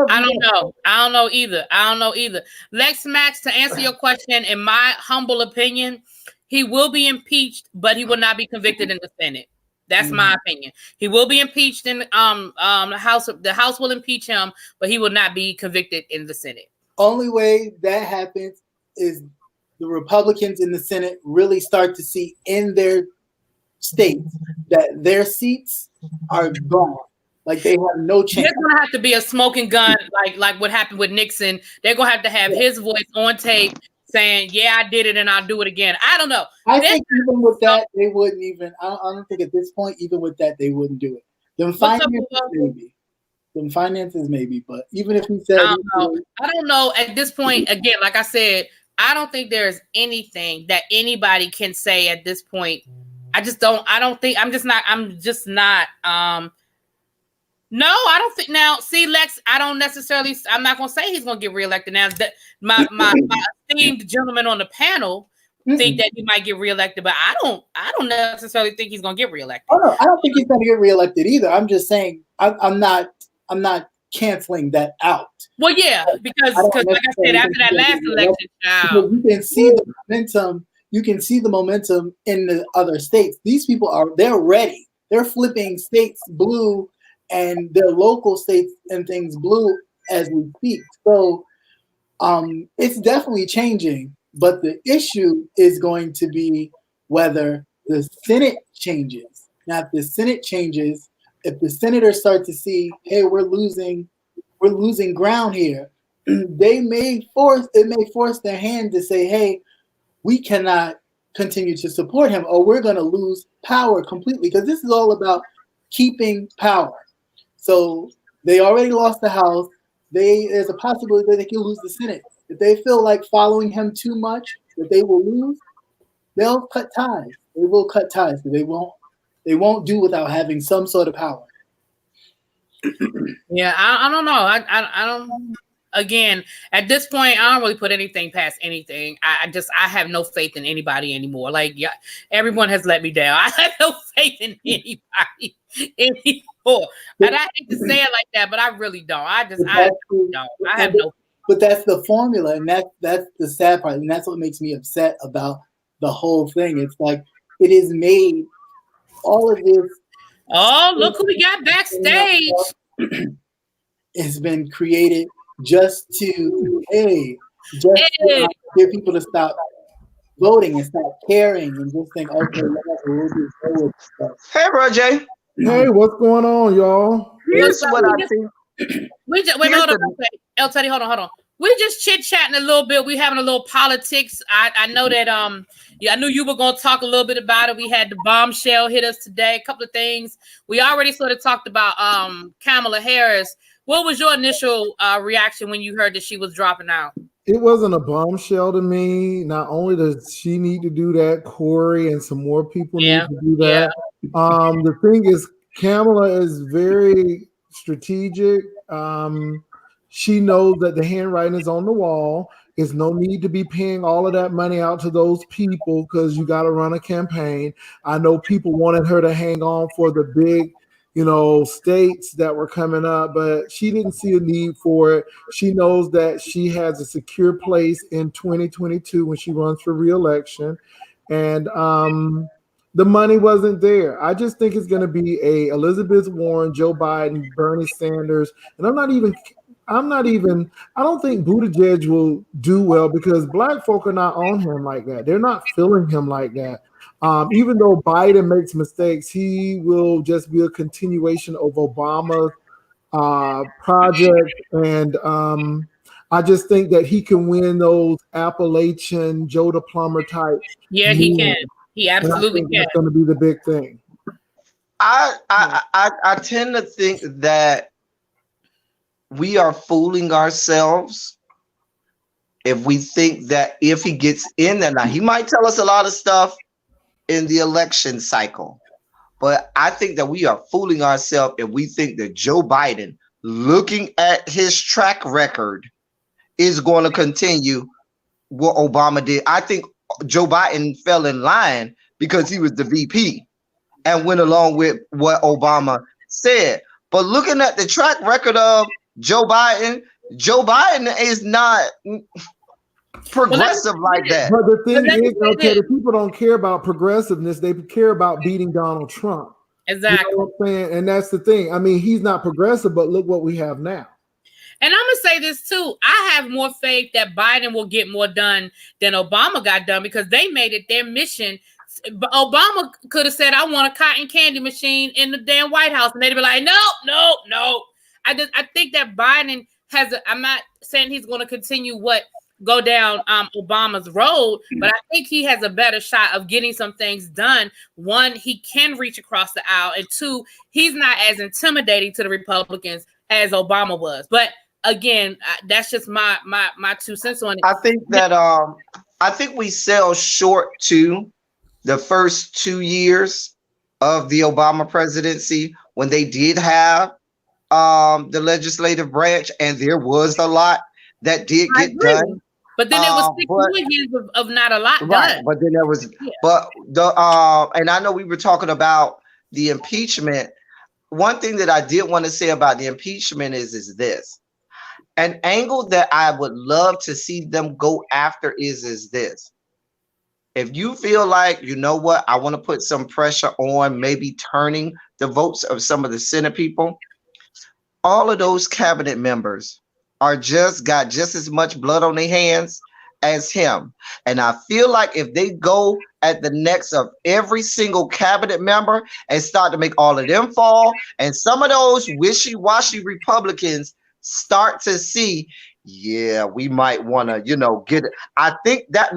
I don't know either. Lex Max, to answer your question, in my humble opinion, he will be impeached, but he will not be convicted in the Senate. That's my opinion. He will be impeached in the House. The House will impeach him, but he will not be convicted in the Senate.
Only way that happens is the Republicans in the Senate really start to see in their states that their seats are gone. Like they have no chance.
There's gonna have to be a smoking gun, like what happened with Nixon. They're gonna have to have his voice on tape saying, "Yeah, I did it, and I'll do it again." I don't know.
I think even with that, they wouldn't even. I don't think at this point, even with that, they wouldn't do it. Them finances, maybe. But even if he said,
I don't know. At this point, again, like I said, I don't think there's anything that anybody can say at this point. I just don't. I don't think. I'm just not. No, I don't think. Now, see, Lex, I'm not going to say he's going to get reelected. Now, my esteemed gentleman on the panel think that he might get reelected, but I don't necessarily think he's going to get reelected.
Oh, no, I don't think he's going to get reelected either. I'm just saying I'm not canceling that out.
Well, yeah, because like I said, after that last election,
you can see the momentum. You can see the momentum in the other states. These people they're ready. They're flipping states blue and their local states and things blue as we speak. So it's definitely changing, but the issue is going to be whether the Senate changes. Now, if the Senate changes, if the senators start to see, hey, we're losing ground here, it may force their hand to say, hey, we cannot continue to support him or we're going to lose power completely, because this is all about keeping power. So they already lost the House. There's a possibility that they can lose the Senate. If they feel like following him too much, that they will lose, they'll cut ties. They will cut ties. They won't do without having some sort of power.
Yeah, I don't know. I don't. Again, at this point, I don't really put anything past anything. I have no faith in anybody anymore. Like, yeah, everyone has let me down. I have no faith in anybody anymore. And I hate to say it like that, but I really don't. I have no.
But that's the formula, and that's the sad part, and that's what makes me upset about the whole thing. It's like it is made all of this.
Oh, look who we got backstage!
It's been created just to get people to stop voting and stop caring and just think, okay, we'll do with stuff.
Hey, Roger.
Hey, what's going on, y'all?
Here's what I think.
El Teddy, hold on. We just chit-chatting a little bit. We having a little politics. I know that I knew you were going to talk a little bit about it. We had the bombshell hit us today. A couple of things. We already sort of talked about Kamala Harris. What was your initial reaction when you heard that she was dropping out?
It wasn't a bombshell to me. Not only does she need to do that, Corey and some more people need to do that. Yeah. The thing is, Kamala is very strategic. She knows that the handwriting is on the wall. There's no need to be paying all of that money out to those people because you got to run a campaign. I know people wanted her to hang on for the big, states that were coming up, but she didn't see a need for it. She knows that she has a secure place in 2022 when she runs for re-election. And the money wasn't there. I just think it's going to be a Elizabeth Warren, Joe Biden, Bernie Sanders. And I don't think Buttigieg will do well because black folk are not on him like that. They're not feeling him like that. Even though Biden makes mistakes, he will just be a continuation of Obama's project. And I just think that he can win those Appalachian Joe the Plumber type.
Yeah, he can. He absolutely can.
That's going to be the big thing.
I tend to think that we are fooling ourselves if we think that if he gets in there, now he might tell us a lot of stuff in the election cycle, but I think that we are fooling ourselves if we think that Joe Biden, looking at his track record, is going to continue what Obama did. I think Joe Biden fell in line because he was the VP and went along with what Obama said. But looking at the track record of Joe Biden is not progressive like that.
But the thing is, okay, the people don't care about progressiveness. They care about beating Donald Trump.
Exactly.
You know what I'm saying? And that's the thing. I mean, he's not progressive, but look what we have now.
And I'm going to say this too. I have more faith that Biden will get more done than Obama got done because they made it their mission. But Obama could have said, I want a cotton candy machine in the damn White House. And they'd be like, no. I think that Biden I'm not saying he's going to continue go down Obama's road, but I think he has a better shot of getting some things done. One, he can reach across the aisle. And two, he's not as intimidating to the Republicans as Obama was. But again, that's just my 2 cents on it.
I think that I think we sell short to the first 2 years of the Obama presidency when they did have the legislative branch, and there was a lot that did get done.
But then it was 6 more years of not a lot done.
But then there was, but the and I know we were talking about the impeachment. One thing that I did want to say about the impeachment is this. An angle that I would love to see them go after is this. If you feel like, you know what, I want to put some pressure on maybe turning the votes of some of the Senate people, all of those cabinet members got just as much blood on their hands as him. And I feel like if they go at the necks of every single cabinet member and start to make all of them fall, and some of those wishy-washy Republicans start to see, yeah, we might want to, get it. I think that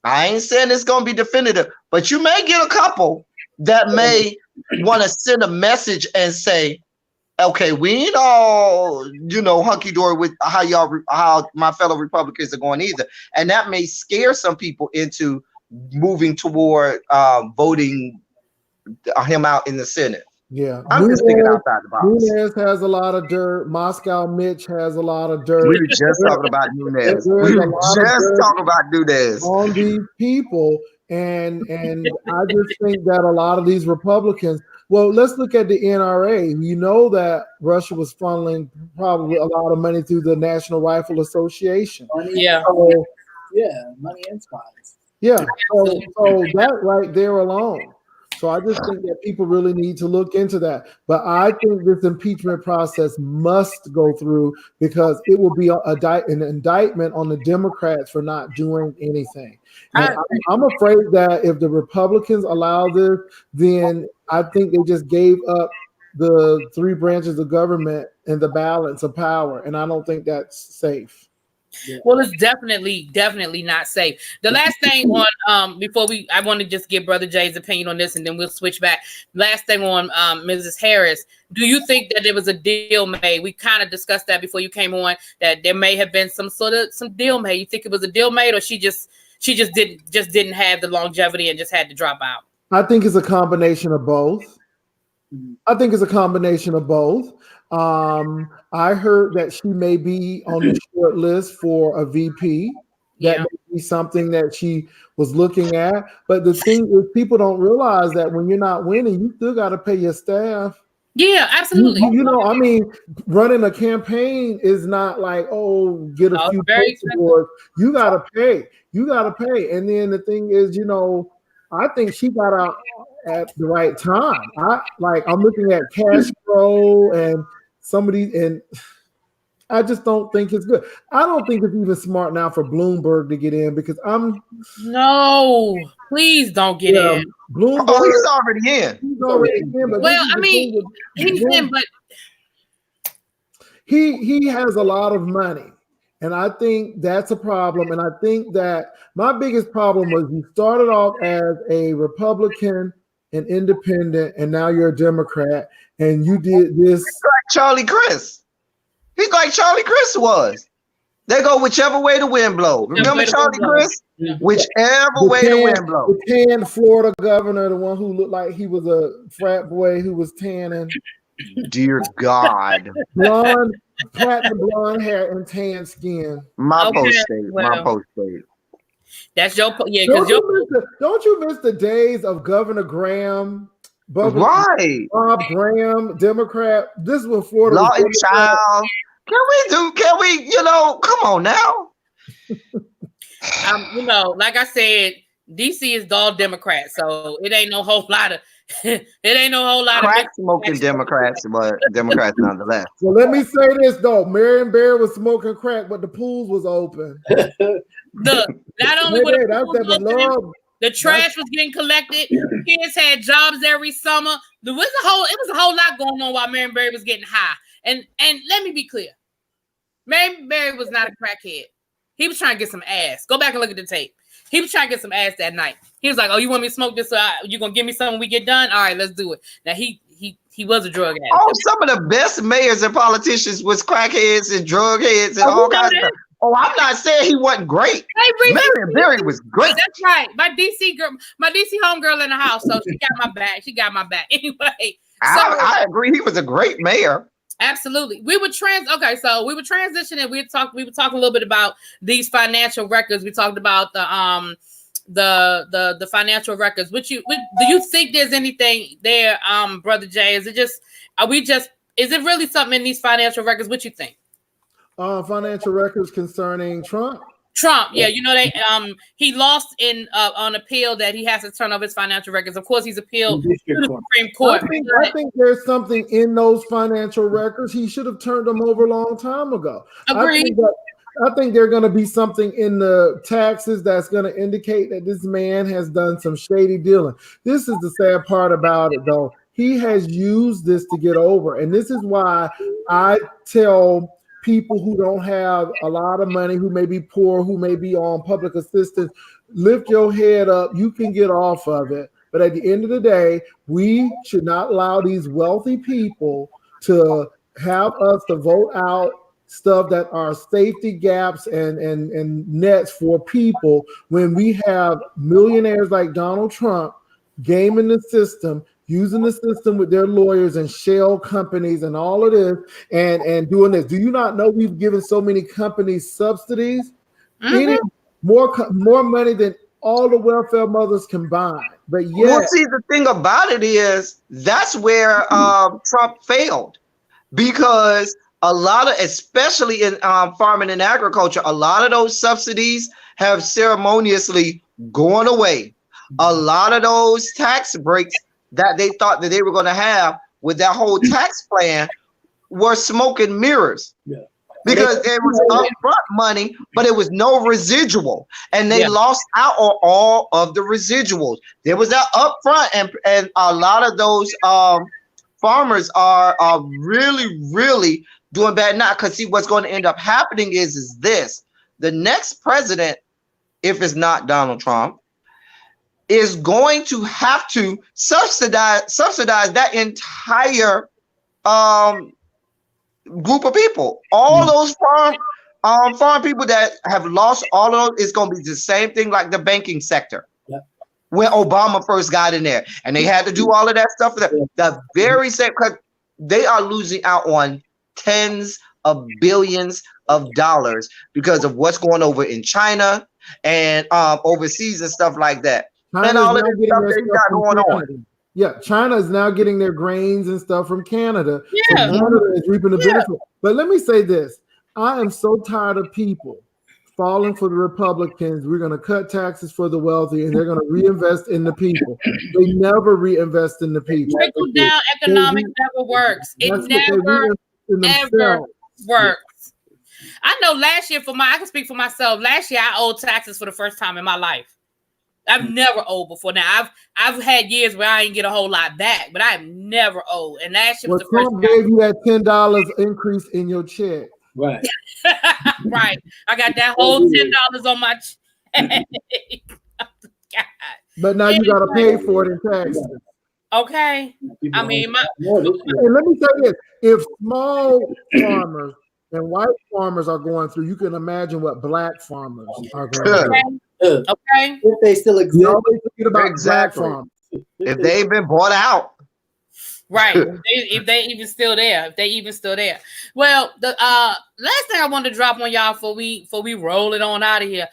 I ain't saying it's going to be definitive, but you may get a couple that may want to send a message and say, okay, we ain't all, hunky-dory with how my fellow Republicans are going either. And that may scare some people into moving toward voting him out in the Senate.
Yeah.
I'm just thinking outside the box.
Nunez has a lot of dirt. Moscow Mitch has a lot of dirt.
We were just talking about Nunez.
On these people. And I just think that a lot of these Republicans, well, let's look at the NRA. You know that Russia was funneling probably a lot of money through the National Rifle Association.
Yeah.
Money and spies.
Yeah. So that right there alone. So I just think that people really need to look into that. But I think this impeachment process must go through because it will be an indictment on the Democrats for not doing anything. I'm afraid that if the Republicans allow this, then I think they just gave up the 3 branches of government and the balance of power. And I don't think that's safe.
Yeah. Well, it's definitely not safe. The last thing on I want to just give Brother Jay's opinion on this, and then we'll switch back. Last thing on Mrs. Harris. Do you think that there was a deal made? We kind of discussed that before you came on, that there may have been some deal made. You think it was a deal made, or she just didn't have the longevity and just had to drop out?
I think it's a combination of both. I heard that she may be on the short list for a VP. That may be something that she was looking at. But the thing is, people don't realize that when you're not winning, you still got to pay your staff.
Yeah, absolutely.
Running a campaign is not like, get a few points awards. You got to pay. And then the thing is, I think she got out at the right time. I'm looking at Castro and somebody, and I just don't think it's good. I don't think it's even smart now for Bloomberg to get in because
no, please don't get in.
Bloomberg,
he's already in.
He's in, but
he has a lot of money. And I think that's a problem. And I think that my biggest problem was you started off as a Republican, an independent, and now you're a Democrat, and you did this.
He's like Charlie Chris. He's like Charlie Chris was. They go whichever way the wind blows. Remember Charlie Chris? Yeah. Whichever way the wind blows.
The tan Florida governor, the one who looked like he was a frat boy who was tanning.
Dear God.
Blonde, platinum blonde hair and tan skin.
My post-state. My post-state.
That's your
don't you miss the days of Governor Graham?
Right.
Bob Graham, Democrat. This was Florida.
Lawton Child. Can we, come on now.
Like I said, DC is all Democrats, so it ain't no whole lot of
crack smoking Democrats, but Democrats nonetheless.
Well, let me say this though. Marion Barry was smoking crack, but the pools was open.
Not only the trash was getting collected, kids had jobs every summer. It was a whole lot going on while Marion Barry was getting high. And let me be clear. Marion Barry was not a crackhead. He was trying to get some ass. Go back and look at the tape. He was trying to get some ass that night. He was like, "Oh, you want me to smoke this? You gonna give me something when we get done? All right, let's do it." Now he was a drug addict.
Oh, some of the best mayors and politicians was crackheads and drug heads and all kinds of stuff. Oh, I'm not saying he wasn't great. Marion Barry was great.
That's right. My DC homegirl in the house, so she got my back. Anyway,
I agree. He was a great mayor.
Absolutely. We would transition and we would talk a little bit about these financial records. We talked about the financial records. Do you think there's anything there, Brother Jay? Is it really something in these financial records? What you think?
Financial records concerning Trump.
Yeah, he lost in on appeal that he has to turn over his financial records. Of course, he's appealed to the Supreme Court.
I think there's something in those financial records. He should have turned them over a long time ago.
Agreed.
I think there's going to be something in the taxes that's going to indicate that this man has done some shady dealing. This is the sad part about it, though. He has used this to get over, and this is why I tell people who don't have a lot of money, who may be poor, who may be on public assistance, lift your head up. You can get off of it. But at the end of the day, we should not allow these wealthy people to have us to vote out stuff that are safety gaps and nets for people when we have millionaires like Donald Trump gaming the system, using the system with their lawyers and shell companies and all of this and doing this. Do you not know we've given so many companies subsidies? More money than all the welfare mothers combined. But yeah.
Well, see, the thing about it is that's where Trump failed, because a lot of, especially in farming and agriculture, a lot of those subsidies have ceremoniously gone away. A lot of those tax breaks that they thought that they were going to have with that whole tax plan were smoke and mirrors. Yeah. Because it was upfront money, but it was no residual, and they lost out on all of the residuals. There was that upfront, and a lot of those farmers are really, really doing bad now. Because see, what's going to end up happening is this: the next president, if it's not Donald Trump, is going to have to subsidize that entire group of people. All those farm people that have lost all of those, it's going to be the same thing like the banking sector. Yeah. When Obama first got in there and they had to do all of that stuff for them. The very same, because they are losing out on tens of billions of dollars because of what's going over in China and overseas and stuff like that.
China
and all of this stuff they got going on.
Yeah, China is now getting their grains and stuff from Canada. Yeah. So Canada is reaping the benefit. But let me say this. I am so tired of people falling for the Republicans. We're going to cut taxes for the wealthy, and they're going to reinvest in the people. They never reinvest in the people.
Trickle down economics never works. It never, ever works. I know last year, I can speak for myself. Last year, I owed taxes for the first time in my life. I've never owed before. Now I've had years where I didn't get a whole lot back, but I've never owed. And last year was the first time.
Trump gave you that $10 increase in your check.
Right.
Right. I got that whole $10 on my check. God.
But now you got to pay for it in taxes.
Okay. I mean,
hey, let me tell you this. If small farmers and white farmers are going through, you can imagine what black farmers are going through.
Okay.
If they still exist.
You always forget about black farmers.
If they ain't been bought out.
Right. If they even still there. Well, the last thing I wanted to drop on y'all before we roll it on out of here.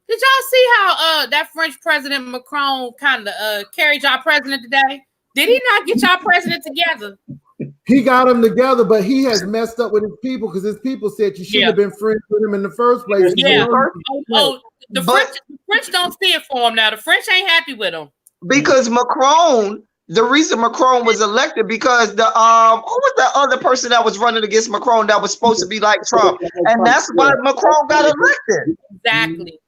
Did y'all see how that French President Macron kind of carried y'all president today? Did he not get y'all president together?
He got him together, but he has messed up with his people because his people said you shouldn't have been friends with him in the first place.
Yeah. The French don't stand for him now. The French ain't happy with him.
Because Macron, the reason Macron was elected because the who was that other person that was running against Macron that was supposed to be like Trump, and that's why Macron got elected.
Exactly.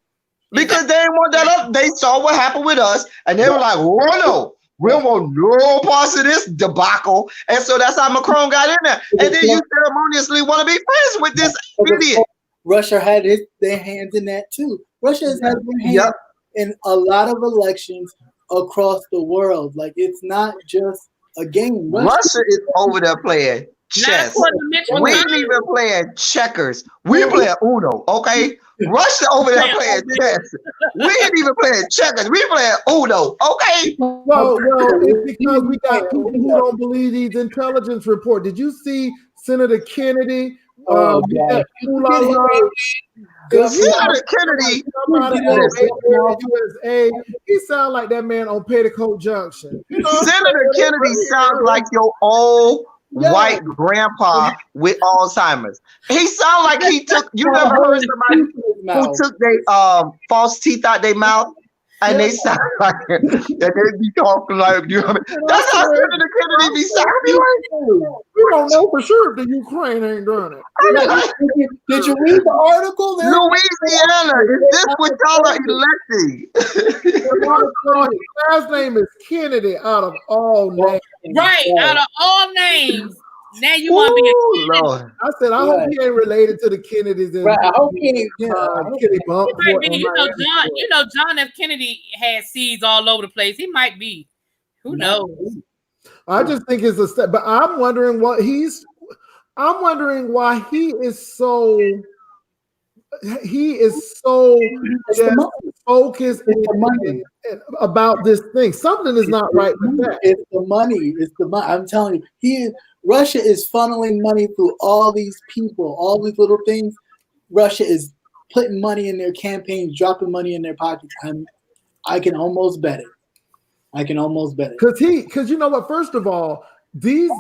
Because they didn't want that up. They saw what happened with us, and they were like, "Oh no, we don't want no parts of this debacle." And so that's how Macron got in there. And then you ceremoniously want to be friends with this idiot.
Russia had their hands in that too. Russia has had their hands in a lot of elections across the world. Like, it's not just a game.
Russia is over there playing chess. We ain't even playing checkers. We playing Uno, okay? Russia over there playing chess. We ain't even playing checkers. We playing Uno, okay?
Well, it's because we got people who don't believe these intelligence reports. Did you see Senator Kennedy?
Senator Kennedy,
USA. He sounds like that man on Petticoat Junction.
Senator Kennedy sounds like your old white grandpa with Alzheimer's. He sounds like he took. You never heard somebody who took their false teeth out their mouth, and they sound like it. And they be talking like, you know what I mean? That's how Senator Kennedy be sounding like.
We don't know for sure if the Ukraine ain't done it.
Did you read the article?
Louisiana, is this what y'all are electing?
His last name is Kennedy out of all names.
Right, out of all names. Now you want to be a Kennedy.
I said, I hope he ain't related to the Kennedys.
Right, I hope he ain't.
He might be. You know, John F. Kennedy had seeds all over the place. He might be. Who knows?
I just think it's a step, but I'm wondering why he is so focused about this thing. Something is not right with that.
It's the money. I'm telling you, Russia is funneling money through all these people, all these little things. Russia is putting money in their campaigns, dropping money in their pockets. I can almost bet it.
Because you know what? First of all, the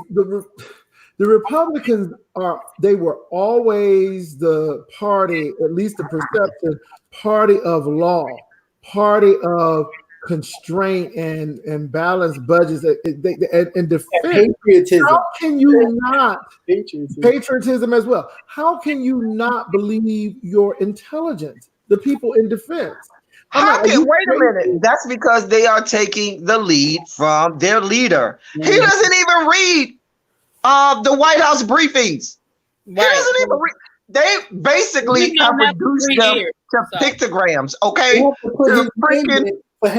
Republicans were always the party, at least the perception, party of law, party of constraint and balanced budgets and defense.
Patriotism.
How can you not patriotism as well? How can you not believe your intelligence? The people in defense.
Wait a minute. That's because they are taking the lead from their leader. He doesn't even read the White House briefings. Right. He doesn't even read. They basically have reduced them to pictograms, okay? To freaking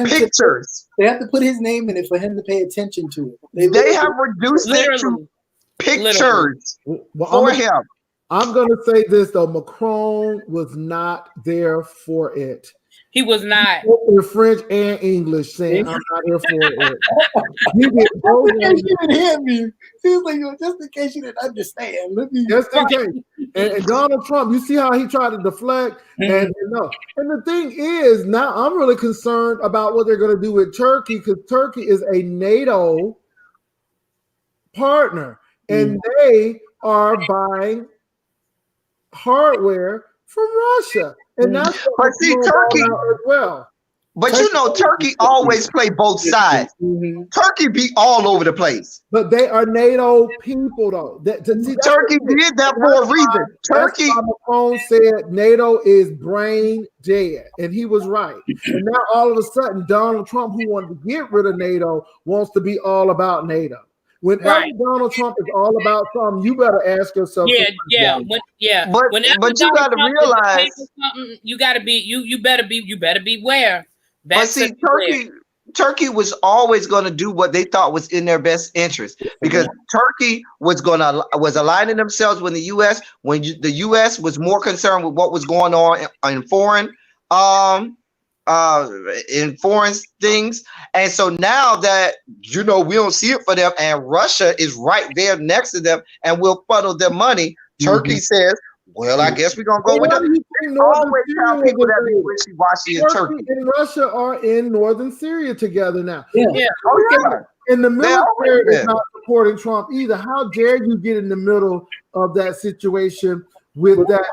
pictures.
They have to put his name in it for him to pay attention to
it. They have reduced it to pictures for him.
I'm going to say this, though. Macron was not there for it.
He was not.
French and English saying, I'm not here for it.
Just in case you didn't understand.
Just in case. And Donald Trump, you see how he tried to deflect? And the thing is, now I'm really concerned about what they're going to do with Turkey, because Turkey is a NATO partner. And they are buying hardware from Russia. And that's
but see, Turkey
as well.
But Turkey, you know, Turkey always play both sides. Mm-hmm. Turkey be all over the place.
But they are NATO people, though.
Turkey did that for a reason. Turkey.
Macron said NATO is brain dead, and he was right. And now all of a sudden, Donald Trump, who wanted to get rid of NATO, wants to be all about NATO. Whenever Donald Trump is all about something, you better ask yourself.
But you got to
realize
you got to be you better beware.
But see, Turkey was always going to do what they thought was in their best interest, because Turkey was aligning themselves with the U.S. when the U.S. was more concerned with what was going on in foreign things. And so now that we don't see it for them, and Russia is right there next to them and will funnel their money, Turkey says, well, I guess we're gonna go with them. Always tell people that be wishy-washy in Turkey
and Russia are in northern Syria together now.
Oh,
and the military is not supporting Trump either. How dare you get in the middle of that situation with that?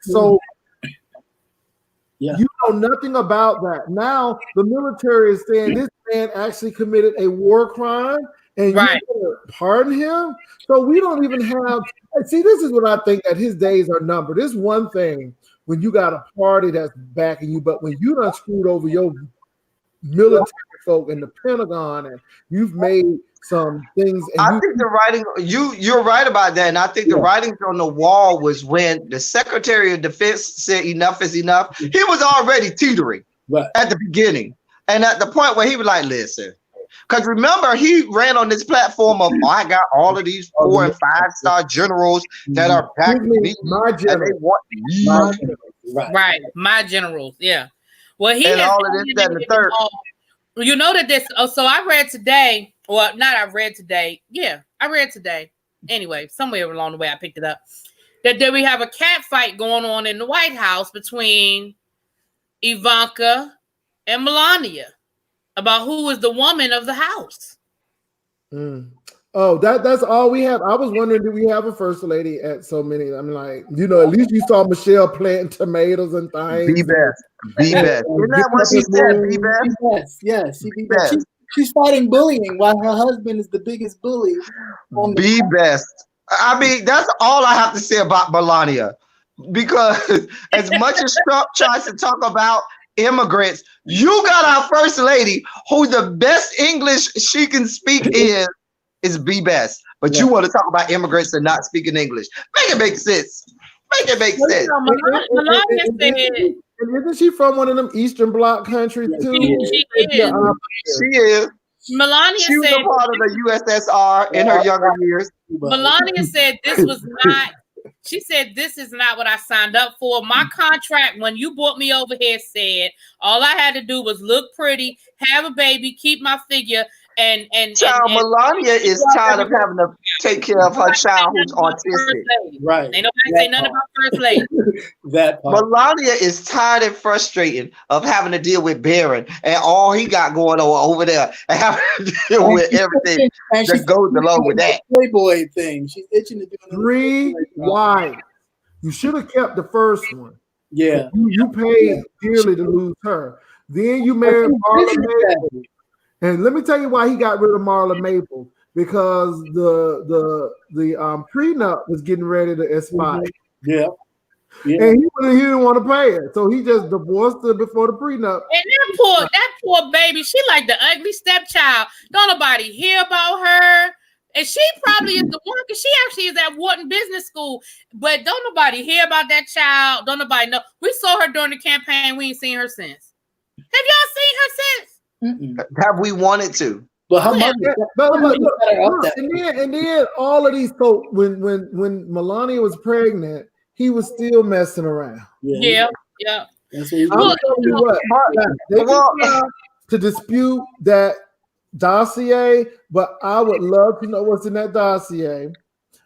So you know nothing about that. Now the military is saying this man actually committed a war crime, and you gonna pardon him. So we don't even have. See, this is what I think, that his days are numbered. It's one thing when you got a party that's backing you, but when you done screwed over your military folk in the Pentagon and you've made some things. And
I think the writing, you're right about that. And I think the writings on the wall was when the Secretary of Defense said enough is enough. He was already teetering at the beginning. And at the point where he was like, listen, because remember, he ran on this platform of, I got all of these 4- and 5-star generals that are backing me.
My generals.
My generals. Yeah. Well, he
and
has
all of this, that, and the third.
You know that this. Oh, so I read today. Well, not I read today. Yeah, I read today. Anyway, somewhere along the way, I picked it up. That we have a cat fight going on in the White House between Ivanka and Melania about who is the woman of the house.
Oh, that's all we have. I was wondering, do we have a first lady at so many? I'm like, at least you saw Michelle planting tomatoes and things.
Be best. Isn't that what she said? Be best.
Yes. She's fighting bullying while her husband is the biggest bully.
Be best. I mean, that's all I have to say about Melania, because as much as Trump tries to talk about immigrants, you got our first lady who the best English she can speak is be best. But you want to talk about immigrants and not speaking English. Make it make sense.
Melania said,
and isn't she from one of them Eastern Bloc countries too?
She
is.
Melania
she was
said,
a part of the USSR in her younger years.
Melania said this was not. She said, this is not what I signed up for. My contract, when you brought me over here, said all I had to do was look pretty, have a baby, keep my figure, and
Melania is tired of having to take care of her child who's autistic.
Right.
Ain't nobody say nothing about first lady.
That part.
Melania is tired and frustrated of having to deal with Barron and all he got going on over there, and having to deal with everything that goes along with that.
Playboy thing. She's itching to do
3 wives. You should have kept the first one.
Yeah.
You paid dearly to lose her. Then you married Marla Maples. And let me tell you why he got rid of Marla Maples. Because the prenup was getting ready to expire.
Yeah.
And he didn't want to pay it. So he just divorced her before the prenup.
And that poor baby, she like the ugly stepchild. Don't nobody hear about her. And she probably is the one, because she actually is at Wharton Business School. But don't nobody hear about that child. Don't nobody know. We saw her during the campaign. We ain't seen her since. Have y'all seen her since?
Have we wanted to?
But how much?
And then all of these. So when Melania was pregnant, he was still messing around.
Yeah.
That's what
I'm telling you what. They can to dispute that dossier, but I would love to know what's in that dossier.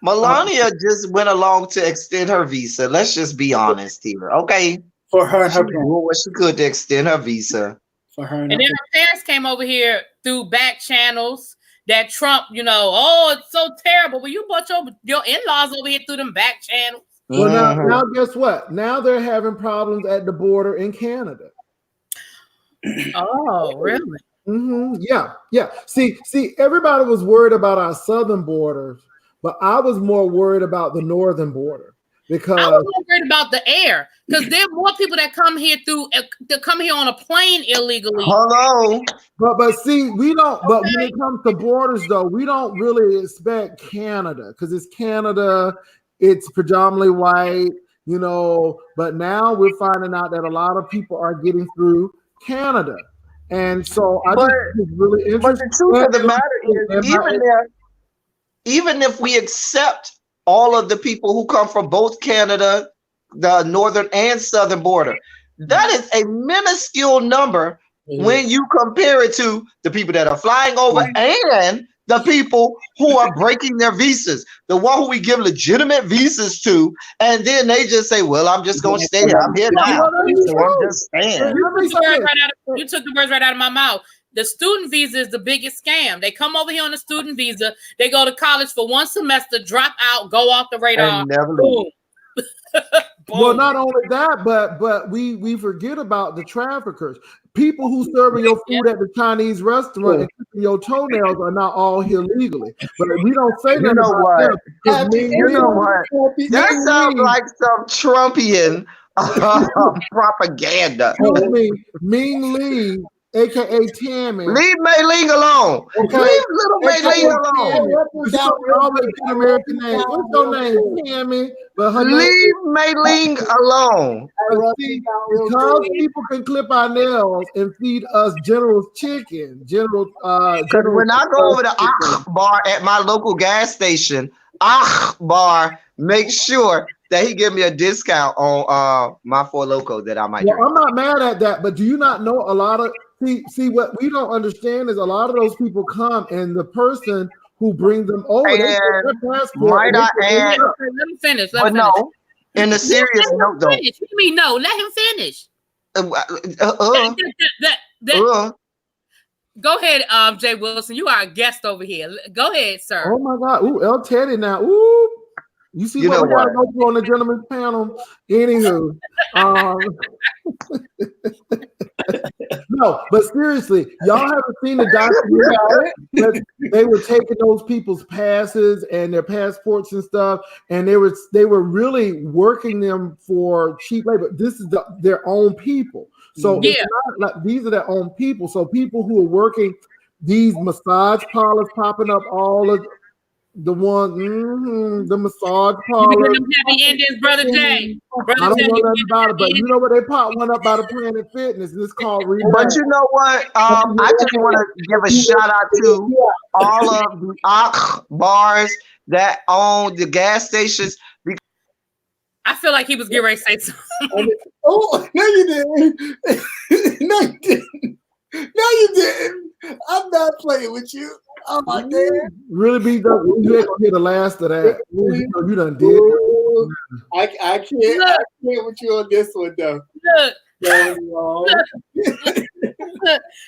Melania just went along to extend her visa. Let's just be honest here, okay?
For her,
she did what she could to extend her visa.
For her,
and then her parents came over here through back channels that Trump, oh, it's so terrible. Well, you brought your in-laws over here through them back channels.
Well, now guess what? Now they're having problems at the border in Canada.
Oh, really?
Yeah. See, everybody was worried about our southern borders, but I was more worried about the northern border, because
I was more worried about the air because there are more people that come here on a plane illegally.
Hello.
But see, we don't. Okay. But when it comes to borders, though, we don't really expect Canada because it's Canada. It's predominantly white, you know. But now we're finding out that a lot of people are getting through Canada, and so I just think it's really interesting.
But the truth of the matter is, even if we accept all of the people who come from both Canada, the northern and southern border, that is a minuscule number when you compare it to the people that are flying over and the people who are breaking their visas, the one who we give legitimate visas to, and then they just say, well, I'm just going to stay here. I'm here now. So I'm just staying.
You took the words right out of my mouth. The student visa is the biggest scam. They come over here on a student visa. They go to college for one semester, drop out, go off the radar.
And never leave.
Well, not only that, but we forget about the traffickers. People who serving your food at the Chinese restaurant and keeping your toenails are not all here legally. But we don't say that.
You know what? That sounds like some Trumpian propaganda.
Ming Lee, aka Tammy.
Leave Mei Ling alone. Okay. Leave little Mei Ling alone.
American name. What's your name, Tammy?
Leave Mei Ling alone.
Because people can clip our nails and feed us General's chicken. Because
when I go over to Akbar at my local gas station, Akbar makes sure that he give me a discount on my Four Loko that I might drink.
I'm not mad at that, but do you not know a lot of see what we don't understand is a lot of those people come and the person who brings them over,
might I add?
Let him finish.
In a serious note, though.
What do you mean no? Let him finish. Go ahead, Jay Wilson. You are a guest over here. Go ahead, sir.
Oh my God! Ooh, El Teddy now. Ooh. You see what we got to go through on the gentleman's panel? Anywho, no, but seriously, y'all haven't seen the documentary. They were taking those people's passes and their passports and stuff, and they were really working them for cheap labor. This is their own people, so it's not like these are their own people. So people who are working these massage parlors popping up all of. The massage parlor.
You them happy endings, Brother Jay.
I don't know nothing about it, but you know what? They pop one up by the Planet Fitness, and it's called Rebrand.
But you know what? I just want to give a shout out to all of the bars that own the gas stations.
I feel like he was getting ready to say something.
Oh, no, you didn't. No, you didn't. No, you didn't. I'm not playing with you. Oh my God.
Really be done. You ain't gonna hear the last of that. You done did.
I can't with you on this one though.
Look.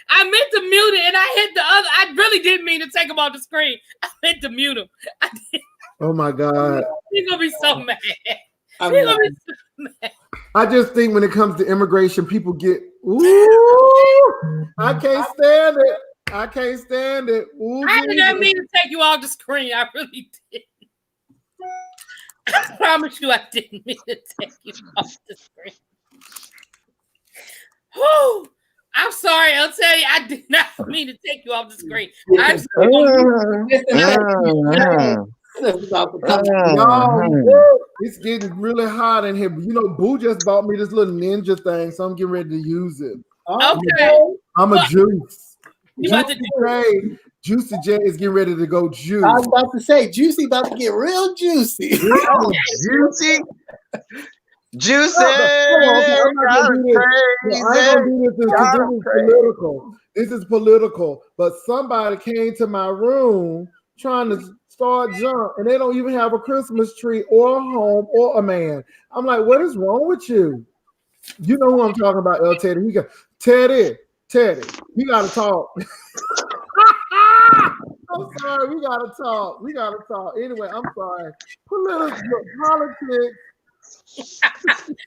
I meant to mute it and I hit the other. I really didn't mean to take him off the screen. I meant to mute him.
Oh my God.
He's gonna be so mad.
I just think when it comes to immigration, people get I can't stand it. I can't stand it. Ooh,
I did not mean to take you off the screen. I really did. I promise you I didn't mean to take you off the screen. Whew. I'm sorry. I'll tell you, I did not mean to take you off the screen.
It's getting really hot in here. You know, Boo just bought me this little ninja thing, so I'm getting ready to use it.
Okay.
I'm a juice.
Juicy J is getting ready to go juice.
I was about to say, Juicy about to get real juicy.
Juicy. Juicy.
I'm not gonna do this because this is political. This is political. But somebody came to my room trying to start junk, and they don't even have a Christmas tree or a home or a man. I'm like, what is wrong with you? You know who I'm talking about, El Teddy. He got Teddy, we gotta talk. I'm sorry, we gotta talk. Anyway, I'm sorry. Politics.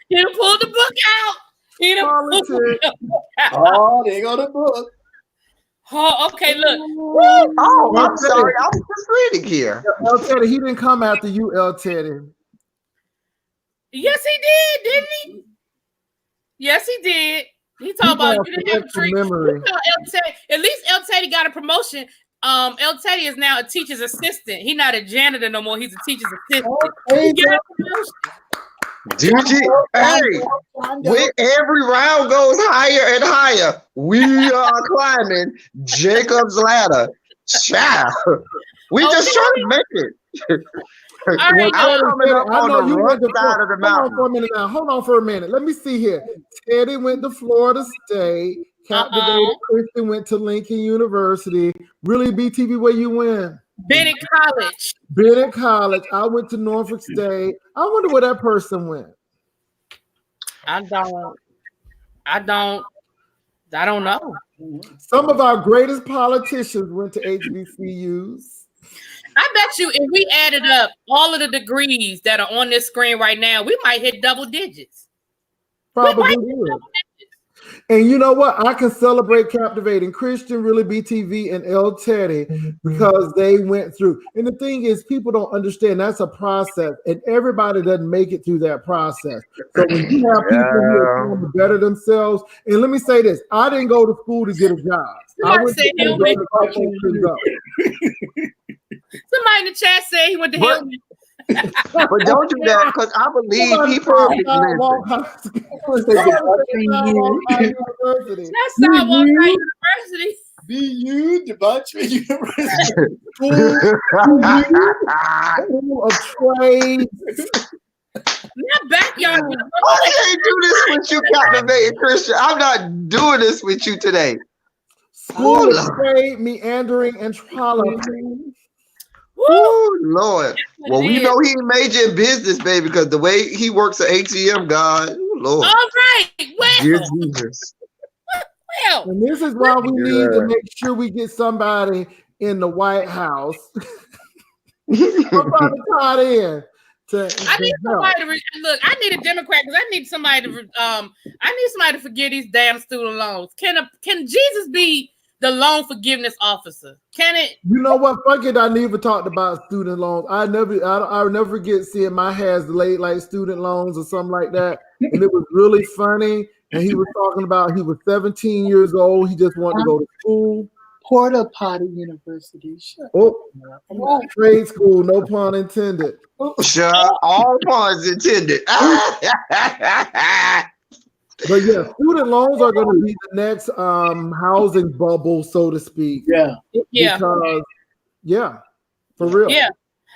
You pulled the book out.
Oh, there go the book.
Oh, okay, look.
Oh, I'm sorry. I was just reading here.
El Teddy, he didn't come after you, El Teddy.
Yes, he did, didn't he? Yes, he did. He talked about you didn't have a treat. At least El Teddy got a promotion. El Teddy is now a teacher's assistant. He's not a janitor no more. He's a teacher's assistant. He got a promotion.
Hey, when every round goes higher and higher, we are climbing Jacob's ladder. Child, we just trying to make it.
All right,
I'm coming up on the rough side of the mountain.
Hold on for a minute. Let me see here. Teddy went to Florida State. Captivated Christian went to Lincoln University. Really, BTV, where you went?
Bennett College.
Bennett College. I went to Norfolk State. I wonder where that person went.
I don't know.
Some of our greatest politicians went to HBCUs.
I bet you if we added up all of the degrees that are on this screen right now, we might hit double digits.
Probably would. And you know what? I can celebrate Captivating Christian, Really BTV, and El Teddy because they went through. And the thing is, people don't understand that's a process, and everybody doesn't make it through that process. So when you have people who are trying to better themselves, and let me say this, I didn't go to school to get a job.
Somebody in the chat said he went to Hillman.
But don't do that because I believe he probably
That's Sidewalk University.
BU Debauchery University.
School of Trade.
Not backyard.
I can't do this with you, Captivating Christian. I'm not doing this with you today.
School of Trade, Meandering, and Trolley.
Oh Lord! Well, we know he major in business, baby, because the way he works at ATM, God, Lord.
All right, well,
dear Jesus.
Well,
and this is why we need to make sure we get somebody in the White House. Somebody tied in.
I need somebody to look. I need a Democrat because I need somebody to forgive these damn student loans. Can Jesus be the loan forgiveness officer? Can it?
You know what? Fuck it. I never talked about student loans. I'll never forget seeing my has late like student loans or something like that. And it was really funny. And he was talking about he was 17 years old. He just wanted to go to school.
Porta Potty University. Sure.
Oh, trade school, no pun intended.
Sure, all puns intended.
But yeah, student loans are going to be the next housing bubble, so to speak.
Yeah.
Because, for real.
Yeah,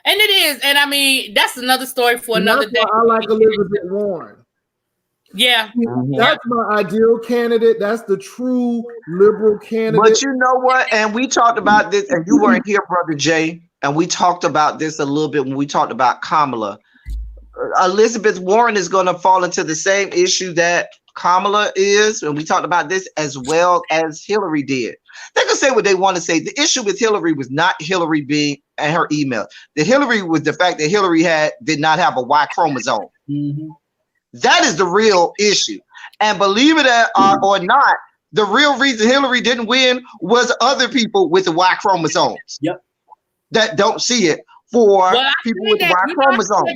and it is. And I mean, that's another story for another day.
I like Elizabeth Warren.
Yeah.
That's my ideal candidate. That's the true liberal candidate.
But you know what? And we talked about this, and you weren't here, Brother Jay. And we talked about this a little bit when we talked about Kamala. Elizabeth Warren is going to fall into the same issue that Kamala is, and we talked about this as well as Hillary did. They can say what they want to say. The issue with Hillary was not Hillary being and her email. The Hillary was the fact that Hillary did not have a Y chromosome.
Mm-hmm.
That is the real issue. And believe it or not, the real reason Hillary didn't win was other people with the Y chromosomes.
Yep.
That don't see it for people with Y chromosomes.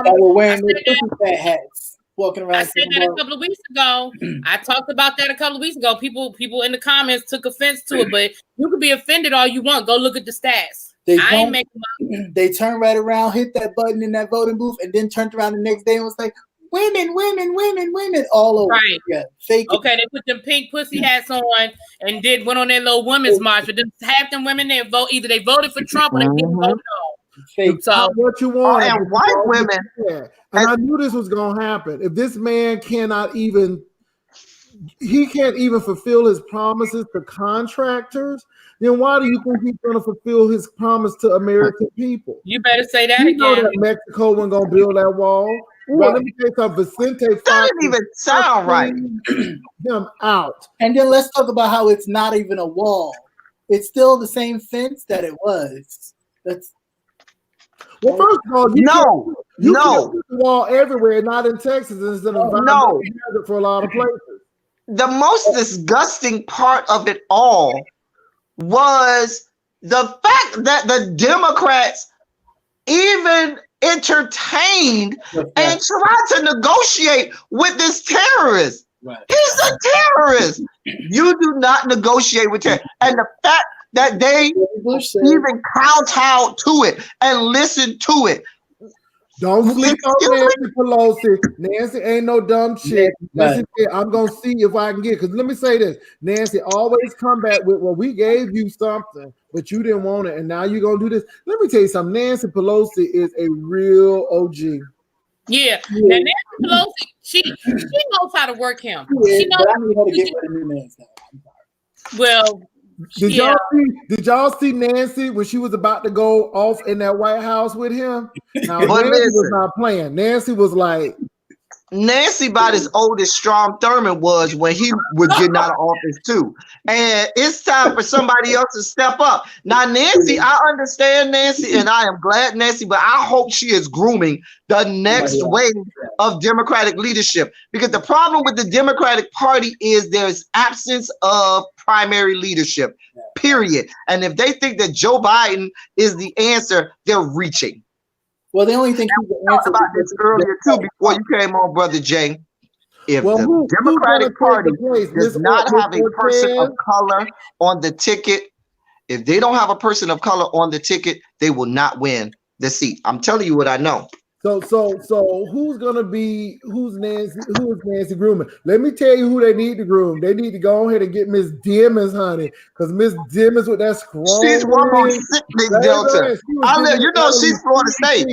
That were wearing their fat hats. Walking around.
I said that a couple of weeks ago. I talked about that a couple of weeks ago. People in the comments took offense to it, but you can be offended all you want. Go look at the stats.
They turned right around, hit that button in that voting booth, and then turned around the next day and was like, women, all over.
Right.
Yeah. Fake.
Okay, they put them pink pussy hats on and went on their little women's march. But then half them women there either they voted for Trump or they didn't vote at all.
So what you want?
And white women.
And I knew this was going to happen. If this man can't even fulfill his promises to contractors, then why do you think he's going to fulfill his promise to American people?
You better say that
again. Know that Mexico wasn't going to build that wall. Well, let me tell you something. Vicente
that didn't even sound right.
Him out.
And then let's talk about how it's not even a wall. It's still the same fence that it was.
Well, first of all, you
can
put the wall everywhere, not in Texas. It's an environmental hazard for a lot of places.
The most disgusting part of it all was the fact that the Democrats even entertained and tried to negotiate with this terrorist.
Right.
He's a terrorist. You do not negotiate with terrorists. And the fact that they even kowtowed to it and listened to it.
Don't sleep on Nancy Pelosi. Nancy ain't no dumb shit. Nancy said, I'm going to see if I can get, because let me say this. Nancy always come back with, well, we gave you something, but you didn't want it, and now you're going to do this. Let me tell you something. Nancy Pelosi is a real OG.
Yeah. Now, Nancy Pelosi, she knows how to work him. She knows
I need her to get rid of new Nancy.
Well,
did y'all see Nancy when she was about to go off in that White House with him? Now, Nancy was not playing. Nancy was like,
Nancy about as old as Strom Thurmond was when he was getting out of office too. And it's time for somebody else to step up. Now, Nancy, I understand Nancy, and I am glad Nancy, but I hope she is grooming the next wave of Democratic leadership. Because the problem with the Democratic Party is there's absence of primary leadership, period. And if they think that Joe Biden is the answer, they're reaching.
Well, they only think
we talked about this earlier too before you came on, Brother Jay. If the Democratic Party does not have a person of color on the ticket, if they don't have a person of color on the ticket, they will not win the seat. I'm telling you what I know.
So who's Nancy grooming? Let me tell you who they need to groom. They need to go ahead and get Miss Dimmons, honey, because Miss Dimmons with that scroll.
She's one more sickly Delta. You know she's Florida State.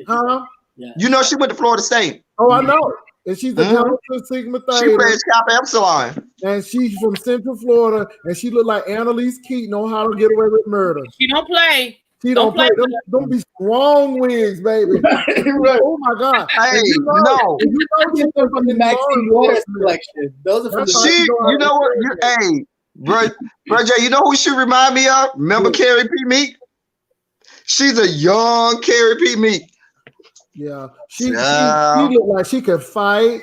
Huh?
Yeah. You know she went to Florida State.
Oh, I know. And she's the Delta Sigma Theta.
She plays Kappa Epsilon.
And she's from Central Florida, and she look like Annalise Keaton on How to Get Away with Murder.
She don't play.
She don't play. Don't be strong wings, baby. Right. Oh my God!
Hey, no.
You know from the Maxine Waters collection. Those are from
you know what? Hey, bro, Jay, you know who she remind me of? Remember Carrie P. Meek? She's a young Carrie P. Meek.
Yeah, she looked like she could fight.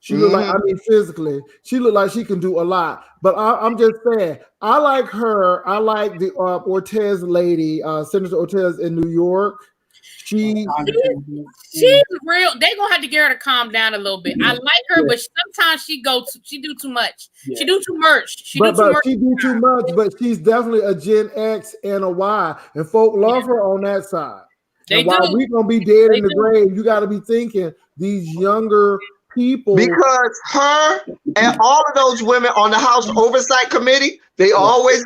She looked like, I mean, physically, she looked like she can do a lot. But I'm just saying, I like her. I like the Ortiz lady, Senator Ortiz in New York. She's
real. They're gonna have to get her to calm down a little bit. I like her, but sometimes she do too much. She do too much. She do too much,
but she's definitely a Gen X and a Y, and folk love her on that side. While we gonna be dead in the grave, you got to be thinking these younger people,
because her and all of those women on the House Oversight Committee, they always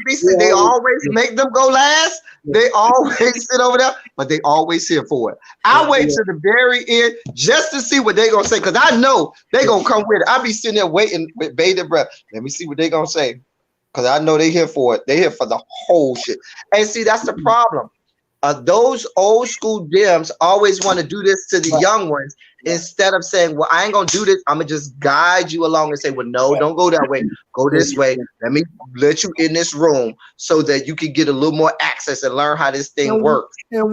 make them go last. They always sit over there, but they always here for it. I wait to the very end just to see what they gonna say, because I know they gonna come with it. I be sitting there waiting with bated breath. Let me see what they gonna say, because I know they here for it. They here for the whole shit. And see, that's the problem. Those old school Dems always want to do this to the young ones instead of saying, well, I ain't going to do this. I'm going to just guide you along and say, well, no, don't go that way. Go this way. Let me let you in this room so that you can get a little more access and learn how this thing works.
And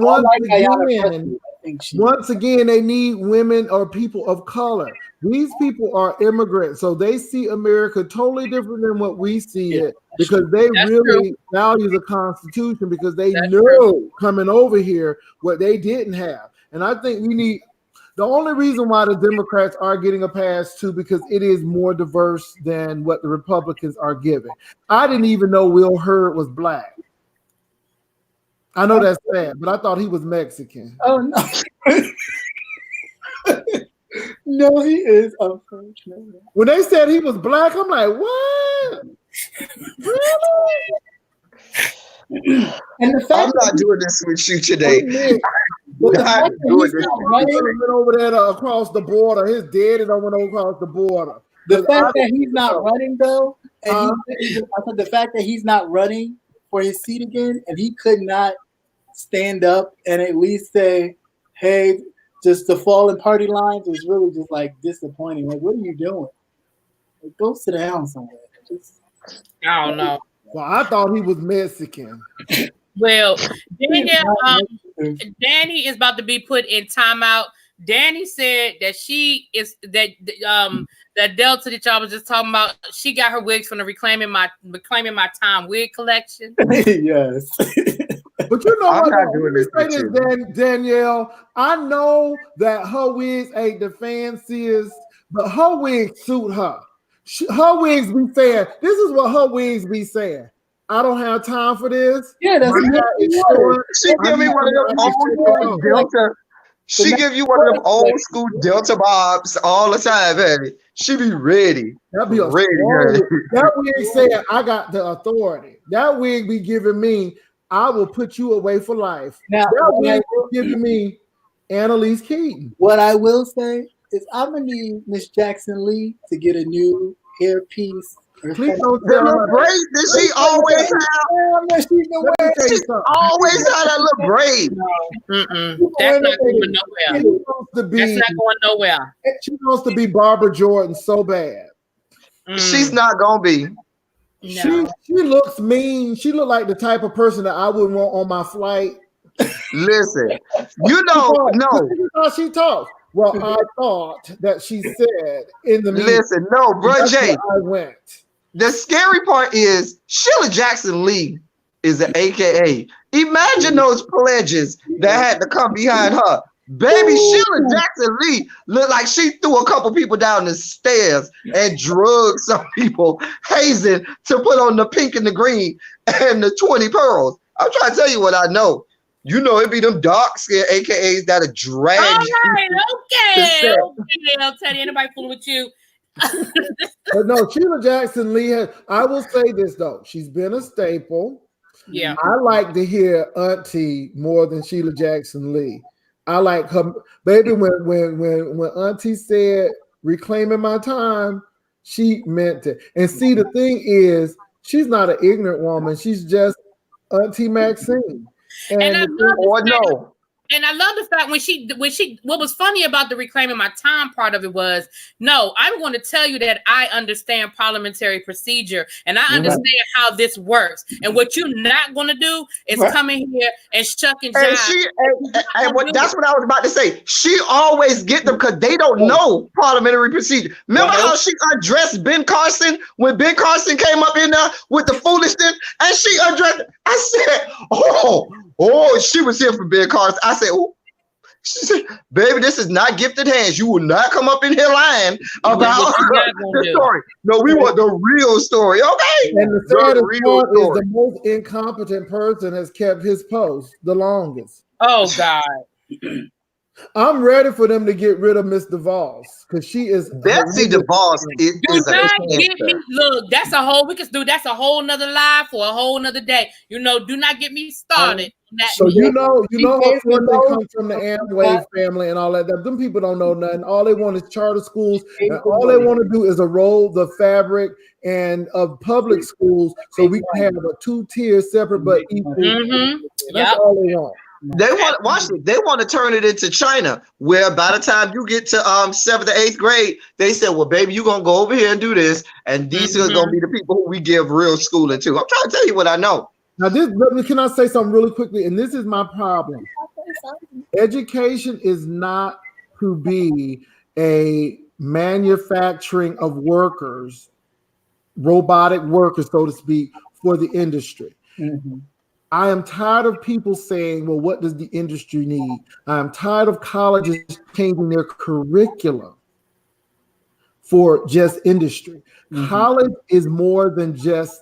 once again, they need women or people of color. These people are immigrants, so they see America totally different than what we see it, because they really value the Constitution, because they know coming over here what they didn't have. And I think we need, the only reason why the Democrats are getting a pass too, because it is more diverse than what the Republicans are giving. I didn't even know Will Hurd was black. I know that's sad, but I thought he was Mexican.
Oh no. No, he is, unfortunately.
When they said he was black, I'm like, what? Really?
And the fact
I'm not doing this with you today.
Not doing this. Went over there across the border. His daddy went over across the border.
The fact that he's not running, though, and I said the fact that he's not running for his seat again, and he could not stand up and at least say, hey, just the fall in party lines was really just like disappointing. Like, what are you doing? Like, go sit down somewhere.
I don't know.
Well, I thought he was Mexican.
Well, Danny is about to be put in timeout. Danny said that that Delta that y'all was just talking about, she got her wigs from the Reclaiming My Time wig collection.
Yes.
But you know
I'm
what?
not
Let
doing
me
this
say
with
this,
you.
Danielle. I know that her wigs ain't the fanciest, but her wigs suit her. Her wigs be saying, this is what her wigs be saying. I don't have time for this.
Yeah, that's
My hair is short.
She give me one of them old school Delta. She give you one of them old school Delta bobs all the time, baby. She be ready.
That'd be a
Ready,
strong
honey.
That wig saying, I got the authority. That wig be giving me, I will put you away for life.
Now,
That wig be giving me Annalise Keaton.
what I will say is I'm gonna need Miss Jackson Lee to get a new hairpiece.
Please don't
The
tell
little
her.
braid that she always have.
She's been
Let me
wearing.
tell you
She
something.
always had that little braid.
That's not going nowhere.
She wants to be,
That's not going nowhere.
she wants to be Barbara Jordan so bad.
She's not gonna be.
No.
She looks mean. She look like the type of person that I would want on my flight.
Listen, you know, no.
This is how she talks. Well, I thought that she said in the meeting.
Listen, no, bro,
That's
Jay.
where I went.
The scary part is Sheila Jackson Lee is an AKA. Imagine those pledges that had to come behind her. Baby, Sheila Jackson Lee looked like she threw a couple people down the stairs and drugged some people, hazing to put on the pink and the green and the 20 pearls. I'm trying to tell you what I know. You know, it be them dark skin AKAs that'll drag you.
All right, okay. I'll tell you, anybody fooling with you.
But no, Sheila Jackson Lee has, I will say this though, she's been a staple.
Yeah.
I like to hear Auntie more than Sheila Jackson Lee. I like her, baby. When Auntie said reclaiming my time, she meant it. And see, the thing is, she's not an ignorant woman. She's just Auntie Maxine.
And I love
or no.
And I love the fact when she what was funny about the reclaiming my time part of it was, no, I'm going to tell you that I understand parliamentary procedure and I understand how this works. And what you're not going to do is come in here and shuck and jive.
And that's what I was about to say. She always get them because they don't know parliamentary procedure. Remember how she addressed Ben Carson when Ben Carson came up in there with the foolishness and she addressed, I said, oh, she was here for Ben Carson. I said, oh, she said, baby, this is not gifted hands. You will not come up in here lying about the story. No, we want the real story, okay?
And the saddest part is the most incompetent person has kept his post the longest.
Oh, God.
I'm ready for them to get rid of Miss DeVos because she is
Betsy DeVos is
look, that's a whole that's a whole nother live for a whole nother day. You know, do not get me started.
So you know her family comes from the Amway family and all that. Them people don't know nothing. All they want is charter schools, and all they want to do is roll the fabric and of public schools so we can have a 2-tier separate but equal. That's all they want.
They want watch it. They want to turn it into China, where by the time you get to 7th or 8th grade, they said, "Well, baby, you're gonna go over here and do this, and these are gonna be the people who we give real schooling to." I'm trying to tell you what I know.
Now, can I say something really quickly? And this is my problem. Education is not to be a manufacturing of workers, robotic workers, so to speak, for the industry. I am tired of people saying, well, what does the industry need? I'm tired of colleges changing their curriculum for just industry. College is more than just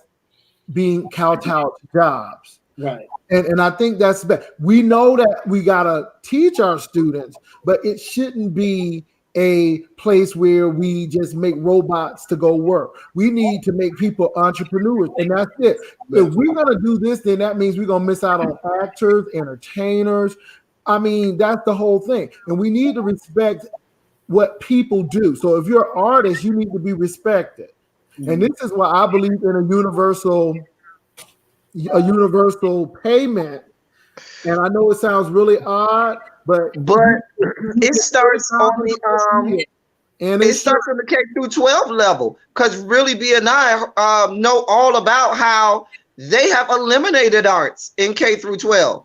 being kowtowed to jobs.
Right.
And I think that's bad. We know that we got to teach our students, but it shouldn't be a place where we just make robots to go work. We need to make people entrepreneurs, and that's it. If we're going to do this, then that means we're going to miss out on actors, entertainers. I mean, that's the whole thing. And we need to respect what people do. So if you're an artist, you need to be respected. And this is why I believe in a universal payment. And I know it sounds really odd, but
it starts on the it starts on the K through 12 level, because ReallyBthi know all about how they have eliminated arts in K through 12,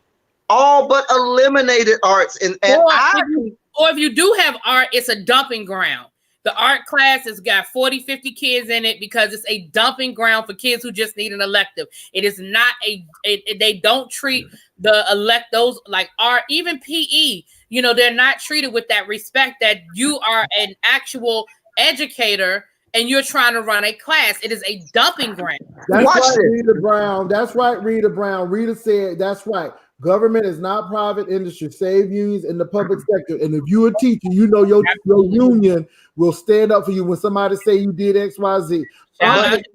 all but eliminated arts. Or
if you do have art, it's a dumping ground. The art class has got 40, 50 kids in it because it's a dumping ground for kids who just need an elective. It is not they don't treat those like art, even PE. You know, they're not treated with that respect that you are an actual educator and you're trying to run a class. It is a dumping ground.
That's right, Rita Brown. That's right, Rita Brown. Rita said, that's right. Government is not private industry. Save unions in the public sector. And if you're a teacher, you know your union will stand up for you when somebody say you did X, Y, Z.
I just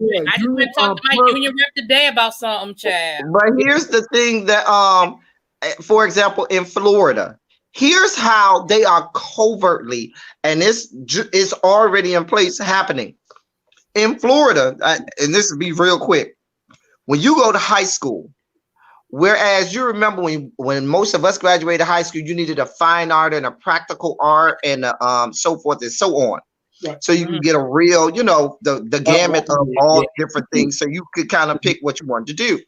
been talking to my union rep today about something, Chad.
But here's the thing that, for example, in Florida, here's how they are covertly, and this is already in place happening. In Florida, and this will be real quick, when you go to high school, whereas you remember when most of us graduated high school, you needed a fine art and a practical art and so forth and so on. Yeah. So you can get a real, you know, the gamut of all different things. So you could kind of pick what you wanted to do.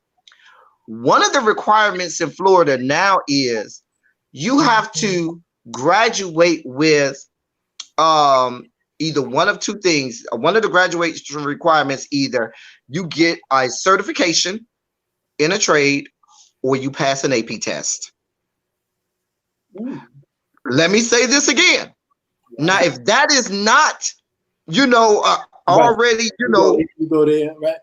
One of the requirements in Florida now is you have to graduate with either one of two things. One of the graduation requirements, either you get a certification in a trade or you pass an AP test. Let me say this again. Now, if that is not, you know, already, you know,
you go there, right?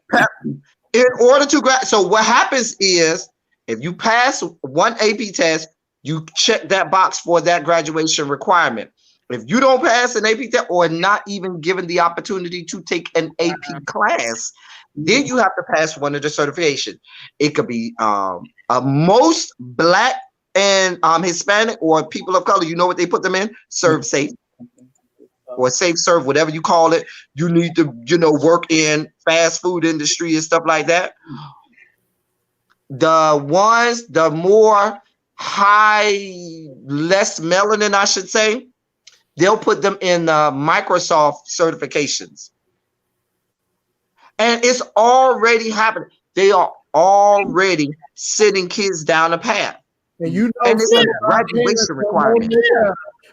In order to so what happens is if you pass one AP test, you check that box for that graduation requirement. If you don't pass an AP test or not even given the opportunity to take an AP class, then you have to pass one of the certifications. It could be most Black and Hispanic or people of color. You know what they put them in? Serve safe or safe serve, whatever you call it. You need to, you know, work in fast food industry and stuff like that. The more less melanin, I should say, they'll put them in Microsoft certifications. And it's already happening. They are already sending kids down a path.
And you know,
and it's a graduation requirement.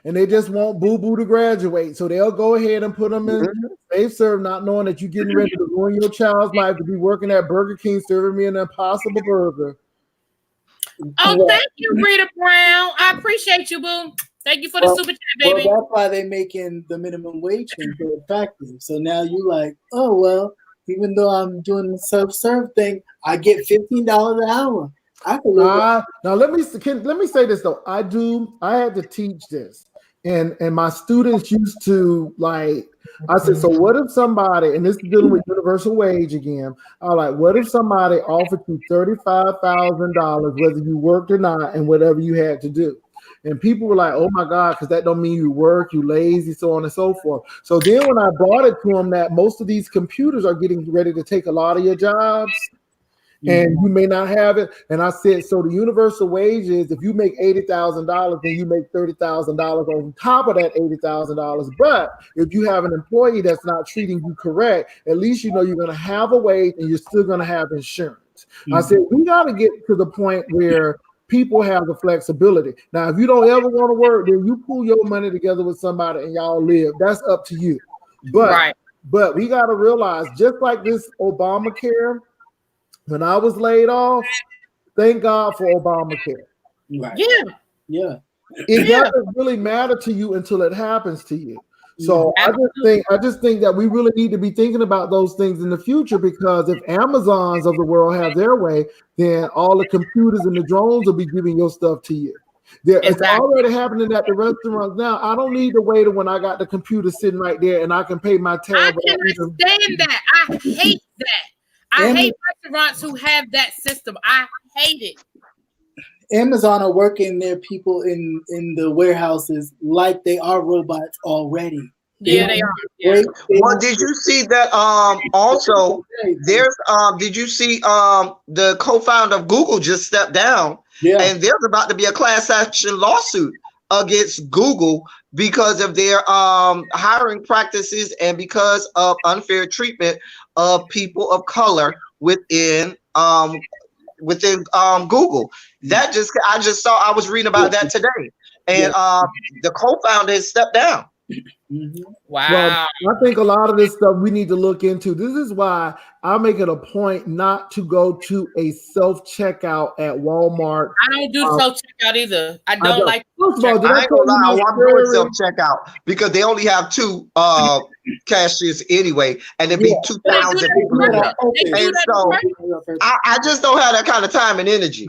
And they just want boo-boo to graduate. So they'll go ahead and put them in safe serve, not knowing that you're getting ready to ruin your child's life to be working at Burger King serving me an impossible burger.
Oh, thank you, Rita Brown. I appreciate you, boo. Thank you for the super chat, baby.
Well, that's why they're making the minimum wage thing so attractive. So now you like, oh, well, even though I'm doing the self-serve thing, I get $15 an hour. I can live
now let me say this though. I had to teach this. And my students used to like, I said, so what if somebody, and this is dealing with universal wage again, I like, what if somebody offered you $35,000, whether you worked or not, and whatever you had to do? And people were like, oh my God, because that don't mean you work, you lazy, so on and so forth. So then when I brought it to them that most of these computers are getting ready to take a lot of your jobs, and you may not have it. And I said, so the universal wage is if you make $80,000, then you make $30,000 on top of that $80,000. But if you have an employee that's not treating you correct, at least you know you're going to have a wage and you're still going to have insurance. I said, we got to get to the point where people have the flexibility. Now, if you don't ever want to work, then you pool your money together with somebody and y'all live. That's up to you. But we got to realize, just like this Obamacare, when I was laid off, thank God for Obamacare.
Right.
Yeah.
It doesn't really matter to you until it happens to you. So I just think that we really need to be thinking about those things in the future, because if Amazons of the world have their way, then all the computers and the drones will be giving your stuff to you. It's already happening at the restaurants now. I don't need to wait when I got the computer sitting right there and I can pay my tab.
I can understand that. I hate that. I hate restaurants who have that system. I hate it.
Amazon are working their people in the warehouses like they are robots already.
Yeah, they are.
Well, did you see that? Also, there's did you see the co-founder of Google just stepped down? Yeah, and there's about to be a class action lawsuit against Google because of their hiring practices and because of unfair treatment of people of color within Google. I was reading about that today, and the co-founder has stepped down.
Wow.
Well, I think a lot of this stuff we need to look into. This is why I make it a point not to go to a self-checkout at Walmart.
I don't do self-checkout either. I don't like.
First of all,
I ain't gonna lie, I'm doing self-checkout because they only have 2 cashiers anyway, and there be 2,000 people in there. And so I just don't have that kind of time and energy.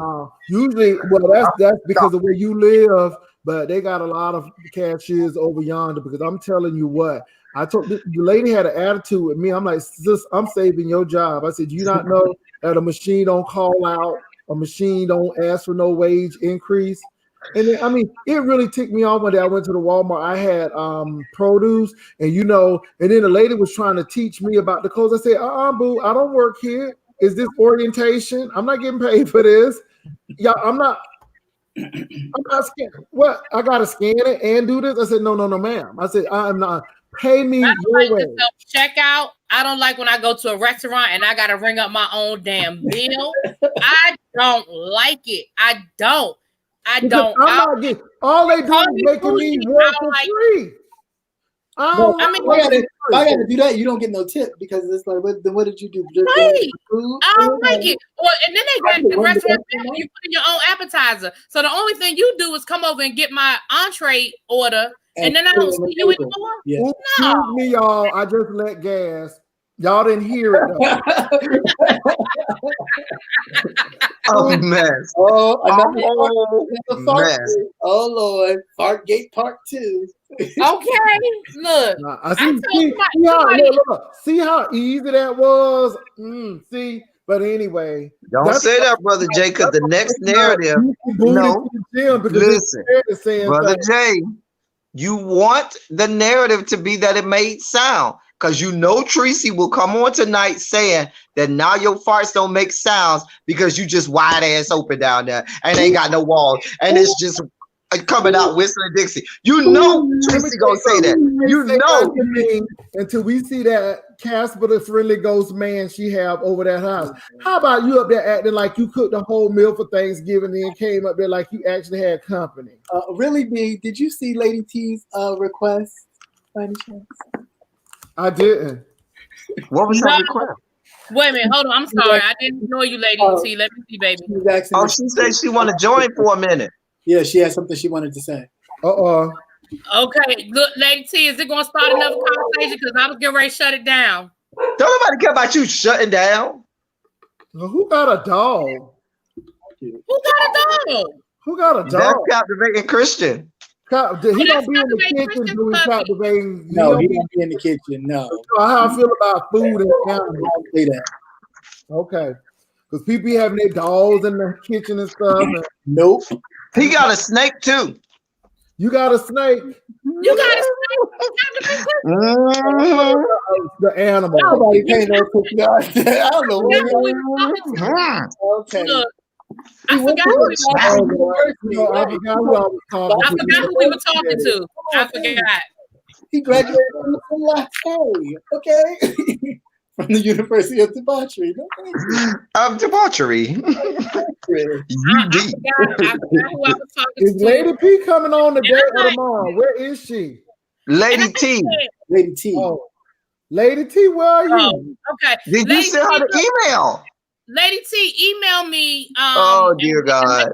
Usually, well, that's because of where you live. But they got a lot of cashiers over yonder because I'm telling you what, I told the lady had an attitude with me. I'm like, sis, I'm saving your job. I said, you not know that a machine don't call out, a machine don't ask for no wage increase. And then, I mean, it really ticked me off one day. I went to the Walmart. I had produce, and and then the lady was trying to teach me about the codes. I said, boo, I don't work here. Is this orientation? I'm not getting paid for this. Yeah, I'm not scanning. What? I gotta scan it and do this? I said, no, ma'am. I said, I'm not. Pay me your way.
Checkout. I don't like when I go to a restaurant and I gotta ring up my own damn bill. I don't like it. I don't. I'm
not getting. All they do is making me work for free.
I gotta do that. You don't get no tip because it's like, what did you do?
Right. I don't like it. Well, and then they got the restaurant you put in your own appetizer. So the only thing you do is come over and get my entree order, and then I don't see you anymore.
Yeah. No. Excuse me, y'all. I just let gas. Y'all didn't hear it though.
Oh man.
Mess. Oh Lord. Fartgate Part 2.
Okay. Look.
See how easy that was? See? But anyway.
Don't say that, Brother Jay, because the next narrative. Listen, Brother Jay, you want the narrative to be that it made sound. Because Tracy will come on tonight saying that now your farts don't make sounds because you just wide ass open down there and ain't got no walls. And it's just coming out whistling Dixie. Tracy gonna say that.
Until we see that Casper the Friendly Ghost man she have over that house. How about you up there acting like you cooked a whole meal for Thanksgiving and then came up there like you actually had company?
Really, B, did you see Lady T's request by any chance?
I didn't.
What was her request?
Wait a minute, hold on. I'm sorry. I didn't ignore you, Lady T. Let me see, baby.
She said she want to join for a minute.
Yeah, she had something she wanted to say.
Okay, look, Lady T, is it going to start another conversation? Because I was getting ready to shut it down.
Don't nobody care about you shutting down.
Well, who got a dog?
Who got a dog?
That's captivating Christian.
He don't be in the kitchen doing captivating.
No, he don't be in the kitchen. No.
How I feel about food and animals. Say that. Okay. Because people be having their dogs in the kitchen and stuff.
Nope.
He got a snake too.
You got a snake?
You got a snake?
The animal.
Nobody paying no cookie. I don't know what
okay. Look, I forgot who we were talking to. I forgot.
He graduated from the okay? From the University of Debauchery.
Of Debauchery.
I forgot who I was talking
to. Is Lady P coming on today or tomorrow? Where is she?
Lady T.
Lady T.
Oh. Lady T, where are you?
Okay.
Did you send her the email?
Lady T, email me.
Oh dear God!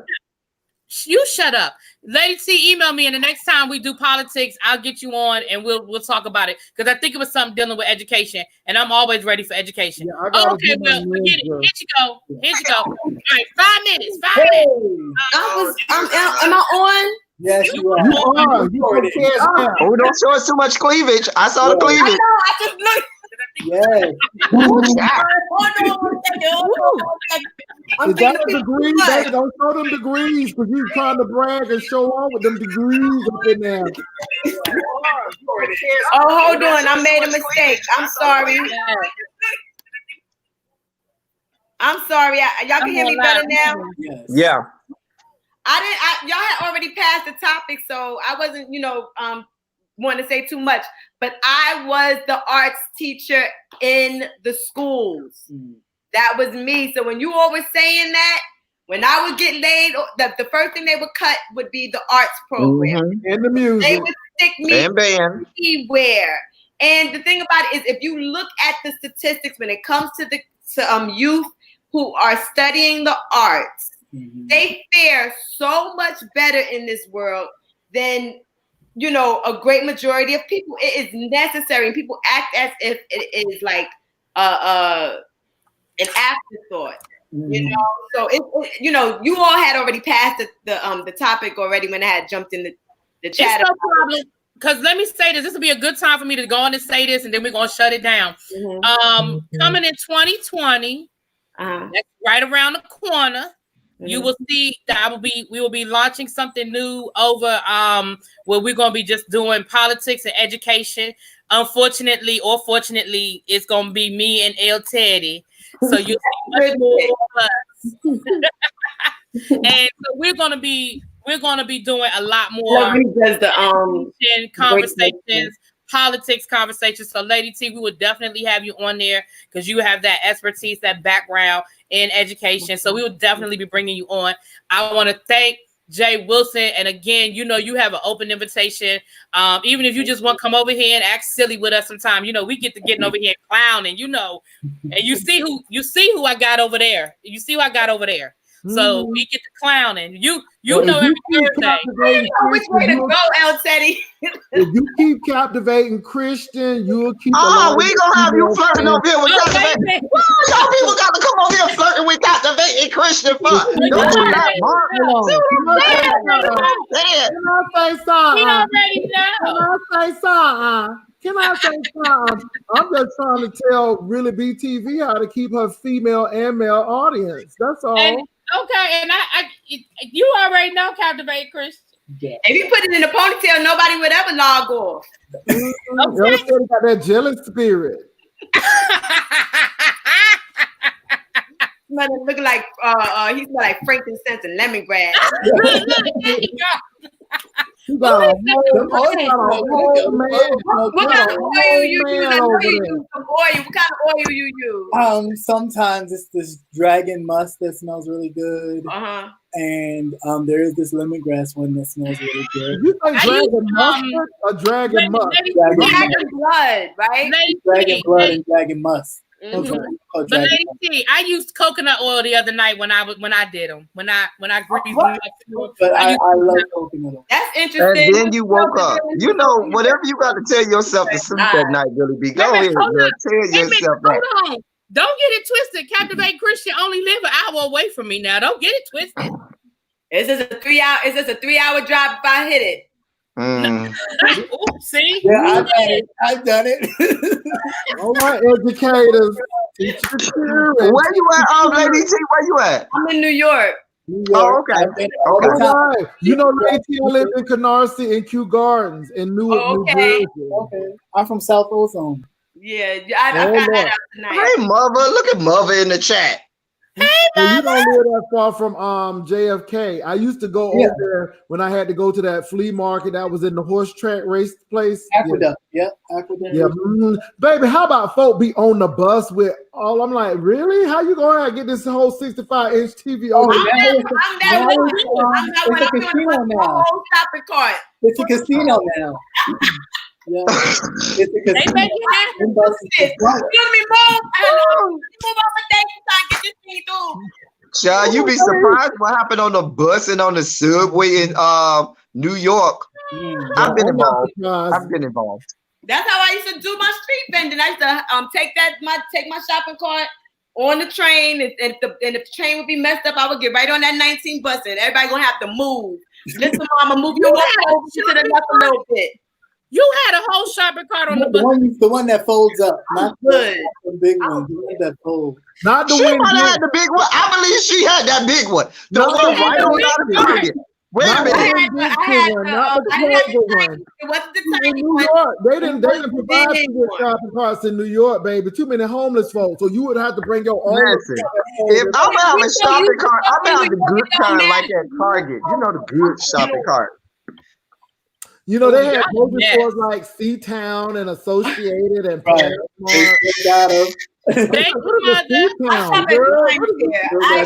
You shut up, Lady T. Email me, and the next time we do politics, I'll get you on, and we'll talk about it because I think it was something dealing with education, and I'm always ready for education.
Yeah,
okay, well, forget it. Here you go. All right, 5 minutes. 5 minutes.
Am I on?
Yes, you are.
Oh, don't show us too much cleavage. I saw the cleavage.
I know. I just looked.
Yes.
Is that a degree? Baby, don't show them degrees because you're trying to brag and show on with them degrees up in there.
Oh, hold on. I made a mistake. I'm sorry. I'm sorry. Y'all can hear me better now?
Yes.
Yeah.
Y'all had already passed the topic, so I wasn't, want to say too much, but I was the arts teacher in the schools. That was me. So when you always saying that, when I would get laid, the first thing they would cut would be the arts program.
And the music.
stick meat
and band
everywhere. And the thing about it is, if you look at the statistics when it comes to the youth who are studying the arts, they fare so much better in this world than, you know, a great majority of people. It is necessary, and people act as if it is like an afterthought. You know, so you know, you all had already passed the topic already when I had jumped in the chat.
It's no problem, because let me say this. This will be a good time for me to go on and say this, and then we're gonna shut it down. Coming in 2020, that's right around the corner. You will see that we will be launching something new over where we're gonna be just doing politics and education. Unfortunately or fortunately, it's gonna be me and El Teddy. So you see much more of us. And so we're gonna be doing a lot more conversations, politics conversations. So Lady T, we would definitely have you on there because you have that expertise, that background in education. So we would definitely be bringing you on. I want to thank Jay Wilson. And again, you know, you have an open invitation. Even if you just want to come over here and act silly with us sometime, you know, we get to getting over here and clowning, you know, and you see who I got over there. You see who I got over there. So we get to clowning. You know every Thursday.
Which way to go, El Teddy?
If you keep captivating Christian, you'll keep.
Oh, we gonna have you flirting over here with captivating. Y'all people got to come over here flirting with captivating Christian fuck.
Can I say something? I'm just trying to tell Really Be TV how to keep her female and male audience. That's all.
And you already know captivate Christian.
Yeah. If you put it in a ponytail, nobody would ever log off.
Okay. Got that jealous spirit.
Look like he smell like frankincense and lemongrass. What kind of oil you use?
Sometimes it's this dragon musk that smells really good. And there is this lemongrass one that smells really good.
You say dragon mustard or dragon musk?
Dragon blood, right?
Dragon blood and dragon musk.
But Lady T, I used coconut oil the other night when I did them. When I greased them.
But I love coconut oil.
That's interesting.
And then you woke up. You know, whatever you got to tell yourself to sleep at night, Billy B. Go ahead, girl. Tell yourself that.
Hold on. Don't get it twisted. Captivate Christian only live an hour away from me now. Don't get it twisted.
It's just a 3-hour drive if I hit it.
See?
Yeah, I've done it.
All right, educators.
Where you at, Lady T? Where you at?
I'm in New York.
Oh, okay.
All right. You know, Lady T, I live in Canarsie and Kew Gardens in Newark, New Jersey.
Okay. I'm from South Ozone.
Yeah, I got that out tonight.
Hey, mother. Look at mother in the chat.
Hey,
you don't live that far from JFK. I used to go over there when I had to go to that flea market that was in the horse track race place.
Aqueduct. Aqueduct.
Yeah. Baby, how about folk be on the bus with all? I'm like, really? How you gonna get this whole 65-inch TV over there?
I'm that casino now. Shopping cart.
It's a casino now. Yeah, it's a casino.
They make it happen. Excuse me, Mom. Move on my day to get this thing through.
Child, you be surprised what happened on the bus and on the subway in New York. I've been involved.
That's how I used to do my street vending. I used to take my shopping cart on the train, and if the train would be messed up, I would get right on that 19 bus, and everybody gonna have to move. Listen, Mama, move your over to the left a little bit.
You had a whole shopping cart on the bus.
The one that folds up, not the big one. The one that folds.
Not the
she
one.
She had the big one. I believe she had that big one. The one right on the target. Wait a minute.
Not the one.
It wasn't the tiny
New York, they didn't provide for shopping carts in New York, baby. Too many homeless folks, so you would have to bring your own.
If I'm gonna have a shopping cart, I'm gonna have the good kind like at Target. You know, the good shopping cart.
You know, they had grocery stores like Seatown and Associated and
They
I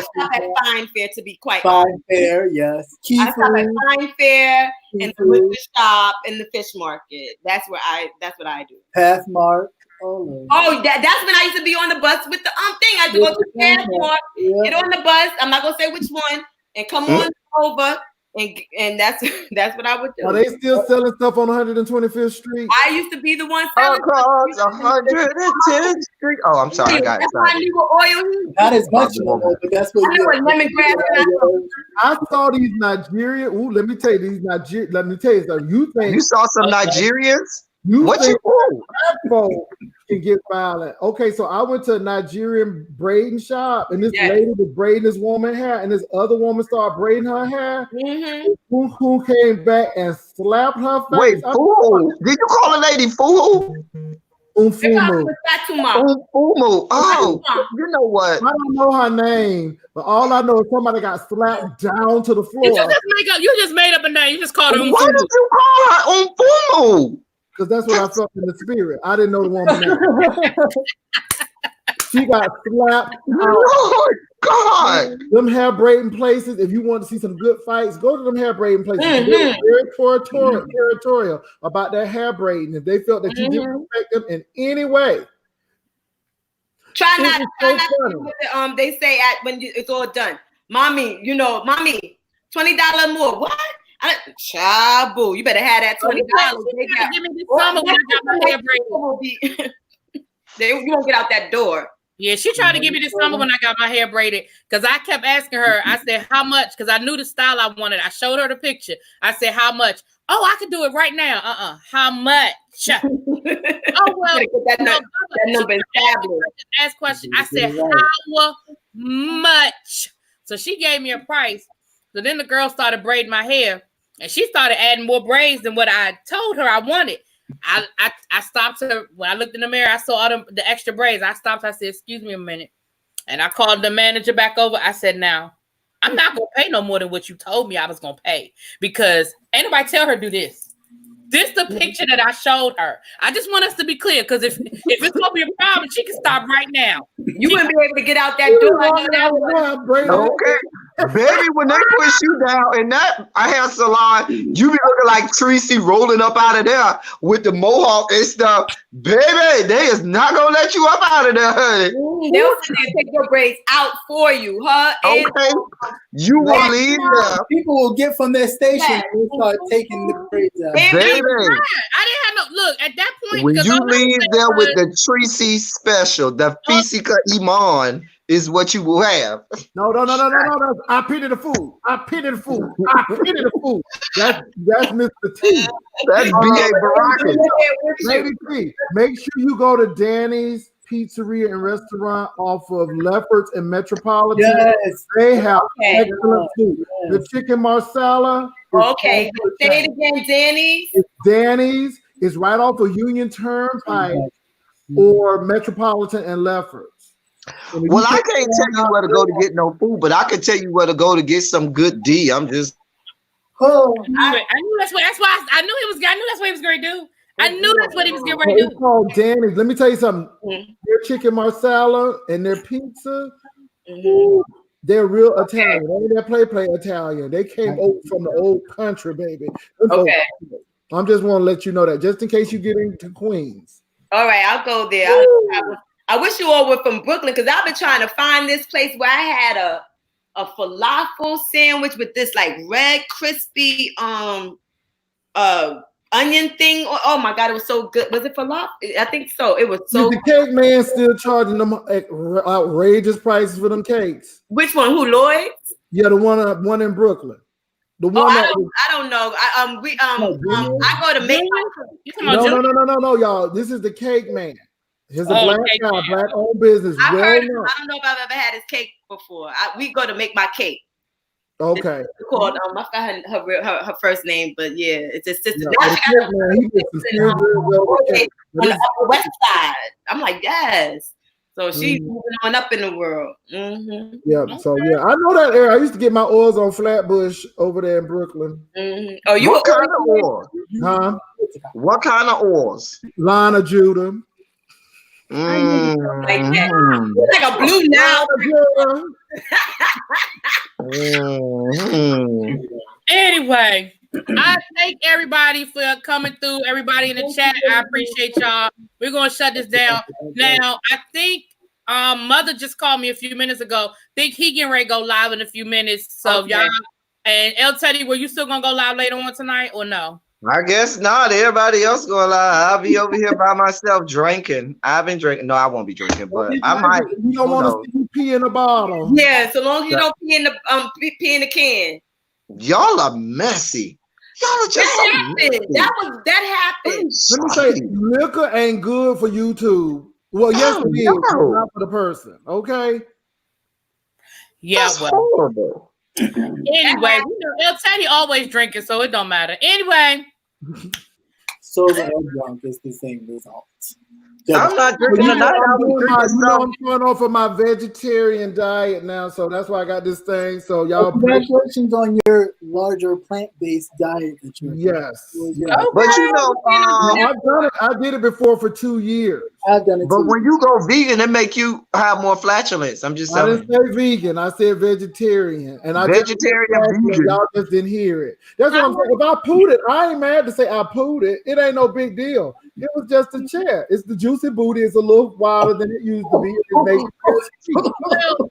shop at Fine Fair, to be quite
Fine
honest.
Fair, yes.
I shop at Fine Fair and the butcher shop and the fish market. That's what I do.
Pathmark. Oh,
that's when I used to be on the bus with the thing. I used to go to the Pathmark, get on the bus. I'm not gonna say which one, and come on over. And that's what I would do.
Are they still selling stuff on 125th Street?
I used to be the one selling
across 110th Street. Oh, I'm sorry. I got it.
I knew what oil.
not as much, but that's what.
I know what lemongrass.
I saw these Nigerian. Ooh, let me tell you these Nigerian. Let me tell you something. You think
you saw some Nigerians?
What you folk can get violent? Okay, so I went to a Nigerian braiding shop, and this lady was braiding this woman's hair, and this other woman started braiding her hair. Who came back and slapped her face?
Wait, fool! Did you call a lady fool?
Umfumu.
Oh, you know what?
I don't know her name, but all I know is somebody got slapped down to the floor.
You just made up a name. You just called her Umfumu.
Why did you call her Umfumu?
Because that's what I felt in the spirit. I didn't know the woman name. She got slapped.
Lord God.
Them hair braiding places. If you want to see some good fights, go to them hair braiding places. They're very territorial about their hair braiding. If they felt that you didn't respect them in any way,
try not to do what they say when it's all done. Mommy, $20 more. What? Chabu, you better have that $20.
Give me this summer when I got my hair braided.
You won't get out that door.
Yeah, she tried to give me this summer when I got my hair braided because I kept asking her. I said, how much? Because I knew the style I wanted. I showed her the picture. I said, how much? Oh, I can do it right now. How much? Oh, well,
that number established.
Ask question. I said, how much? So she gave me a price. So then the girl started braiding my hair, and she started adding more braids than what I told her I wanted. I stopped her when I looked in the mirror. I saw all the extra braids. I stopped. I said, "Excuse me a minute," and I called the manager back over. I said, "Now, I'm not gonna pay no more than what you told me I was gonna pay because ain't nobody tell her to do this. This the picture that I showed her. I just want us to be clear because if it's gonna be a problem, she can stop right now.
You wouldn't be able to get out that door.
Okay. Baby, when they push you down in that hair salon, you be looking like Tracy rolling up out of there with the mohawk and stuff. Baby, they is not gonna let you up out of there, honey.
They'll take your braids out for you, huh?
Okay. You will leave there.
People will get from their station and start taking the braids out.
Baby,
I didn't have no look at that point.
when you leave there with the Tracy special, the Fisika Iman is what you will have.
No. I pity the fool. That's Mr. T.
That's B.A. Baraka.
Lady T, make sure you go to Danny's Pizzeria and Restaurant off of Lefferts and Metropolitan.
Yes.
They have excellent food. Yes. The chicken marsala.
Okay. Say it again, Danny's.
Danny's is right off of Union Turnpike or Metropolitan and Lefferts.
Well, I can't tell you where to go to get no food, but I can tell you where to go to get some good D. I'm just.
I knew that's why I knew that's what he was going to do. I knew that's what he was getting ready to do.
It's called Danny's. Let me tell you something. Their chicken marsala and their pizza, they're real Italian. They're play Italian. They came over from the old country, baby.
Okay.
I'm just want to let you know that just in case you get into Queens.
All right, I'll go there. I wish you all were from Brooklyn because I've been trying to find this place where I had a falafel sandwich with this like red crispy onion thing. Oh my God, it was so good. Was it falafel? I think so. It was so.
Is the cake man still charging them outrageous prices for them cakes?
Which one? Who, Lloyd's?
Yeah, the one in Brooklyn. The one
I don't know. I go to make.
No, y'all. This is the cake man. He's a black guy, black-owned business.
I don't know if I've ever had his cake before. We go to make my cake.
Okay.
It's called I forgot her first name, but yeah, it's his sister. On the west side. I'm like, yes. So she's moving on up in the world. Mm-hmm.
Yeah. So yeah, I know that area. I used to get my oils on Flatbush over there in Brooklyn.
Mm-hmm. Oh,
what kind of oils?
Huh?
What kind of oils?
Lana Judah.
Like that. Like a blue now.
Anyway, I thank everybody for coming through. Everybody in the chat, I appreciate y'all. We're gonna shut this down now. I think Mother just called me a few minutes ago. Think he getting ready to go live in a few minutes. So y'all and El Teddy, were you still gonna go live later on tonight or no?
I guess not. Everybody else going live. I'll be over here by myself drinking. I've been drinking. No, I won't be drinking, but I might.
You don't want to see you pee in the bottle.
Yeah, so long as you don't pee in the pee in the can.
Y'all are messy. Y'all are just
that happened.
Let me say, liquor ain't good for YouTube. Well, yes, it is. Not for the person. Okay.
Yeah,
that's horrible.
Anyway, you know, El Teddy always drinking, so it don't matter. Anyway.
Sober and drunk is the same result.
I'm not drinking tonight. I'm
going off of my vegetarian diet now, so that's why I got this thing. So y'all,
congratulations on your larger plant-based diet that you're
yes.
Yeah.
Okay. But you know,
I've done it. I did it before for 2 years.
I've done it.
But when you go vegan, it make you have more flatulence. I'm just saying.
I didn't say vegan. I said vegetarian, and I
vegetarian.
Vegan. Y'all just didn't hear it. That's what I'm saying. If I pooed it, I ain't mad to say I pooed it. It ain't no big deal. It was just a chair. It's the juicy booty. It's a little wilder than it used to be.
Well,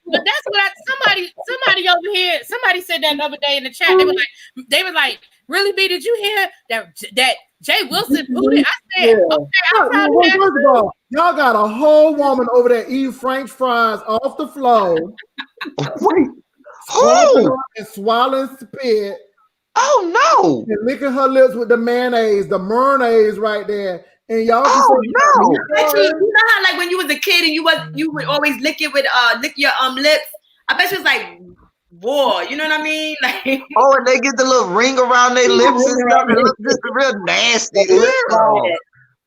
that's what somebody over here. Somebody said that the other day in the chat. They were like, really, B? Did you hear that Jay Wilson pooted? I said, okay.
First of all, y'all got a whole woman over there eating French fries off the floor.
Wait,
and swallowing spit.
Oh no!
And licking her lips with the mayonnaise right there. And y'all,
no!
You know how like when you was a kid and you would always lick it with lick your lips. I bet she was like, boy, you know what I mean? Like,
and they get the little ring around their lips and stuff. It looks just real nasty.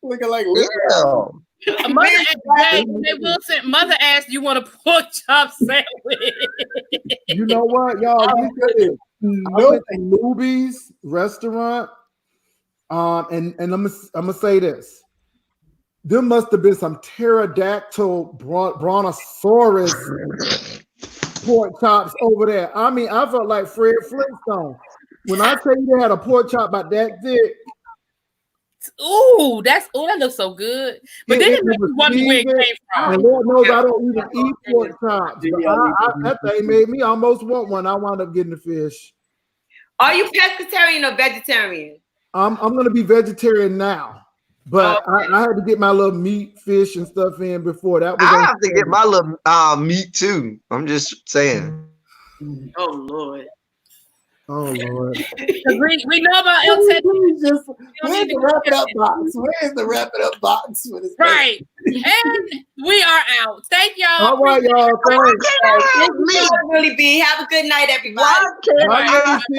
Looking like
Mother asked, "You want a pork chop sandwich?"
You know what, y'all? I went to Luby's restaurant, and I'm gonna say this: there must have been some pterodactyl brontosaurus pork chops over there. I mean, I felt like Fred Flintstone when I tell you they had a pork chop about that thick.
Ooh, that looks so good. But then it makes me wonder where it came from.
And Lord knows I don't even eat pork chops. That thing made me almost want one. I wound up getting the fish.
Are you pescatarian or vegetarian?
I'm gonna be vegetarian now, but I had to get my little meat, fish, and stuff in before that.
I have to get my little meat too. I'm just saying.
Oh Lord.
Oh Lord.
we know about El Teddy.
Where's the wrap it up box? Where's the wrap it up box?
Right. And we are out. Thank y'all.
All right, y'all. Thanks.
Really be. Have a good night, everybody.
Bye,